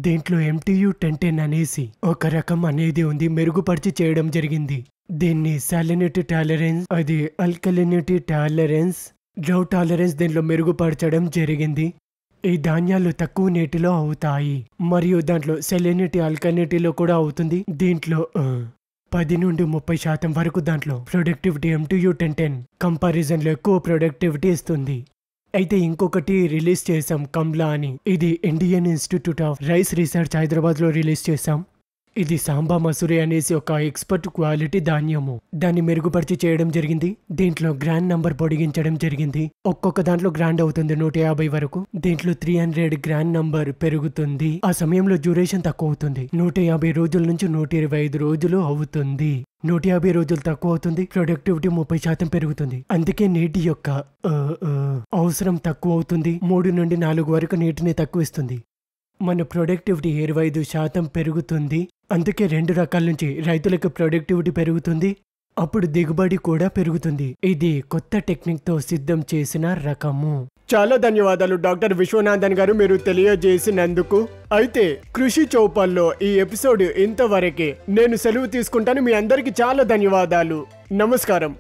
[SPEAKER 3] దీంట్లో MTU-1010 అనేసి ఒక రకం అనేది ఉంది, మెరుగుపరిచి చేయడం జరిగింది. దీన్ని సాలినిటీ టాలరెన్స్, అది ఆల్కలినిటీ టాలరెన్స్, డ్రౌట్ టాలరెన్స్ దీంట్లో మెరుగుపరచడం జరిగింది. ఈ ధాన్యాలు తక్కువ నీటిలో అవుతాయి మరియు దాంట్లో సెలినిటీ ఆల్కలినిటీలో కూడా అవుతుంది. దీంట్లో 10 నుండి 30% వరకు దాంట్లో ప్రొడక్టివిటీ MTU-1010 కంపారిజన్లో ఎక్కువ ప్రొడక్టివిటీ ఇస్తుంది. అయితే ఇంకొకటి రిలీజ్ చేసాం, కమ్లా అని. ఇది Indian institute of rice research హైదరాబాద్లో రిలీజ్ చేసాం. ఇది సాంబా మసూరి అనేసి ఒక ఎక్స్పర్ట్ క్వాలిటీ ధాన్యము. దాన్ని మెరుగుపరిచి చేయడం జరిగింది. దీంట్లో గ్రాండ్ నంబర్ పొడిగించడం జరిగింది. ఒక్కొక్క దాంట్లో గ్రాండ్ అవుతుంది 150 వరకు. దీంట్లో 300 గ్రాండ్ నంబర్ పెరుగుతుంది. ఆ సమయంలో డ్యూరేషన్ తక్కువ అవుతుంది. 150 రోజుల నుంచి 125 రోజులు అవుతుంది. 150 రోజులు తక్కువ అవుతుంది. ప్రొడక్టివిటీ 30% పెరుగుతుంది. అందుకే నీటి యొక్క అవసరం తక్కువ అవుతుంది. 3 నుండి 4 వరకు నీటిని తక్కువ ఇస్తుంది. మన ప్రొడక్టివిటీ 25% పెరుగుతుంది. అందుకే 2 రకాల నుంచి రైతులకు ప్రొడక్టివిటీ పెరుగుతుంది. అప్పుడు దిగుబడి కూడా పెరుగుతుంది. ఇది కొత్త టెక్నిక్ తో సిద్ధం చేసిన రకము. చాలా ధన్యవాదాలు డాక్టర్ విశ్వనాథన్ గారు, మీరు తెలియజేసినందుకు. అయితే కృషి చౌపాల్లో ఈ ఎపిసోడ్ ఇంతవరకే. నేను సెలవు తీసుకుంటాను. మీ అందరికీ చాలా ధన్యవాదాలు. నమస్కారం.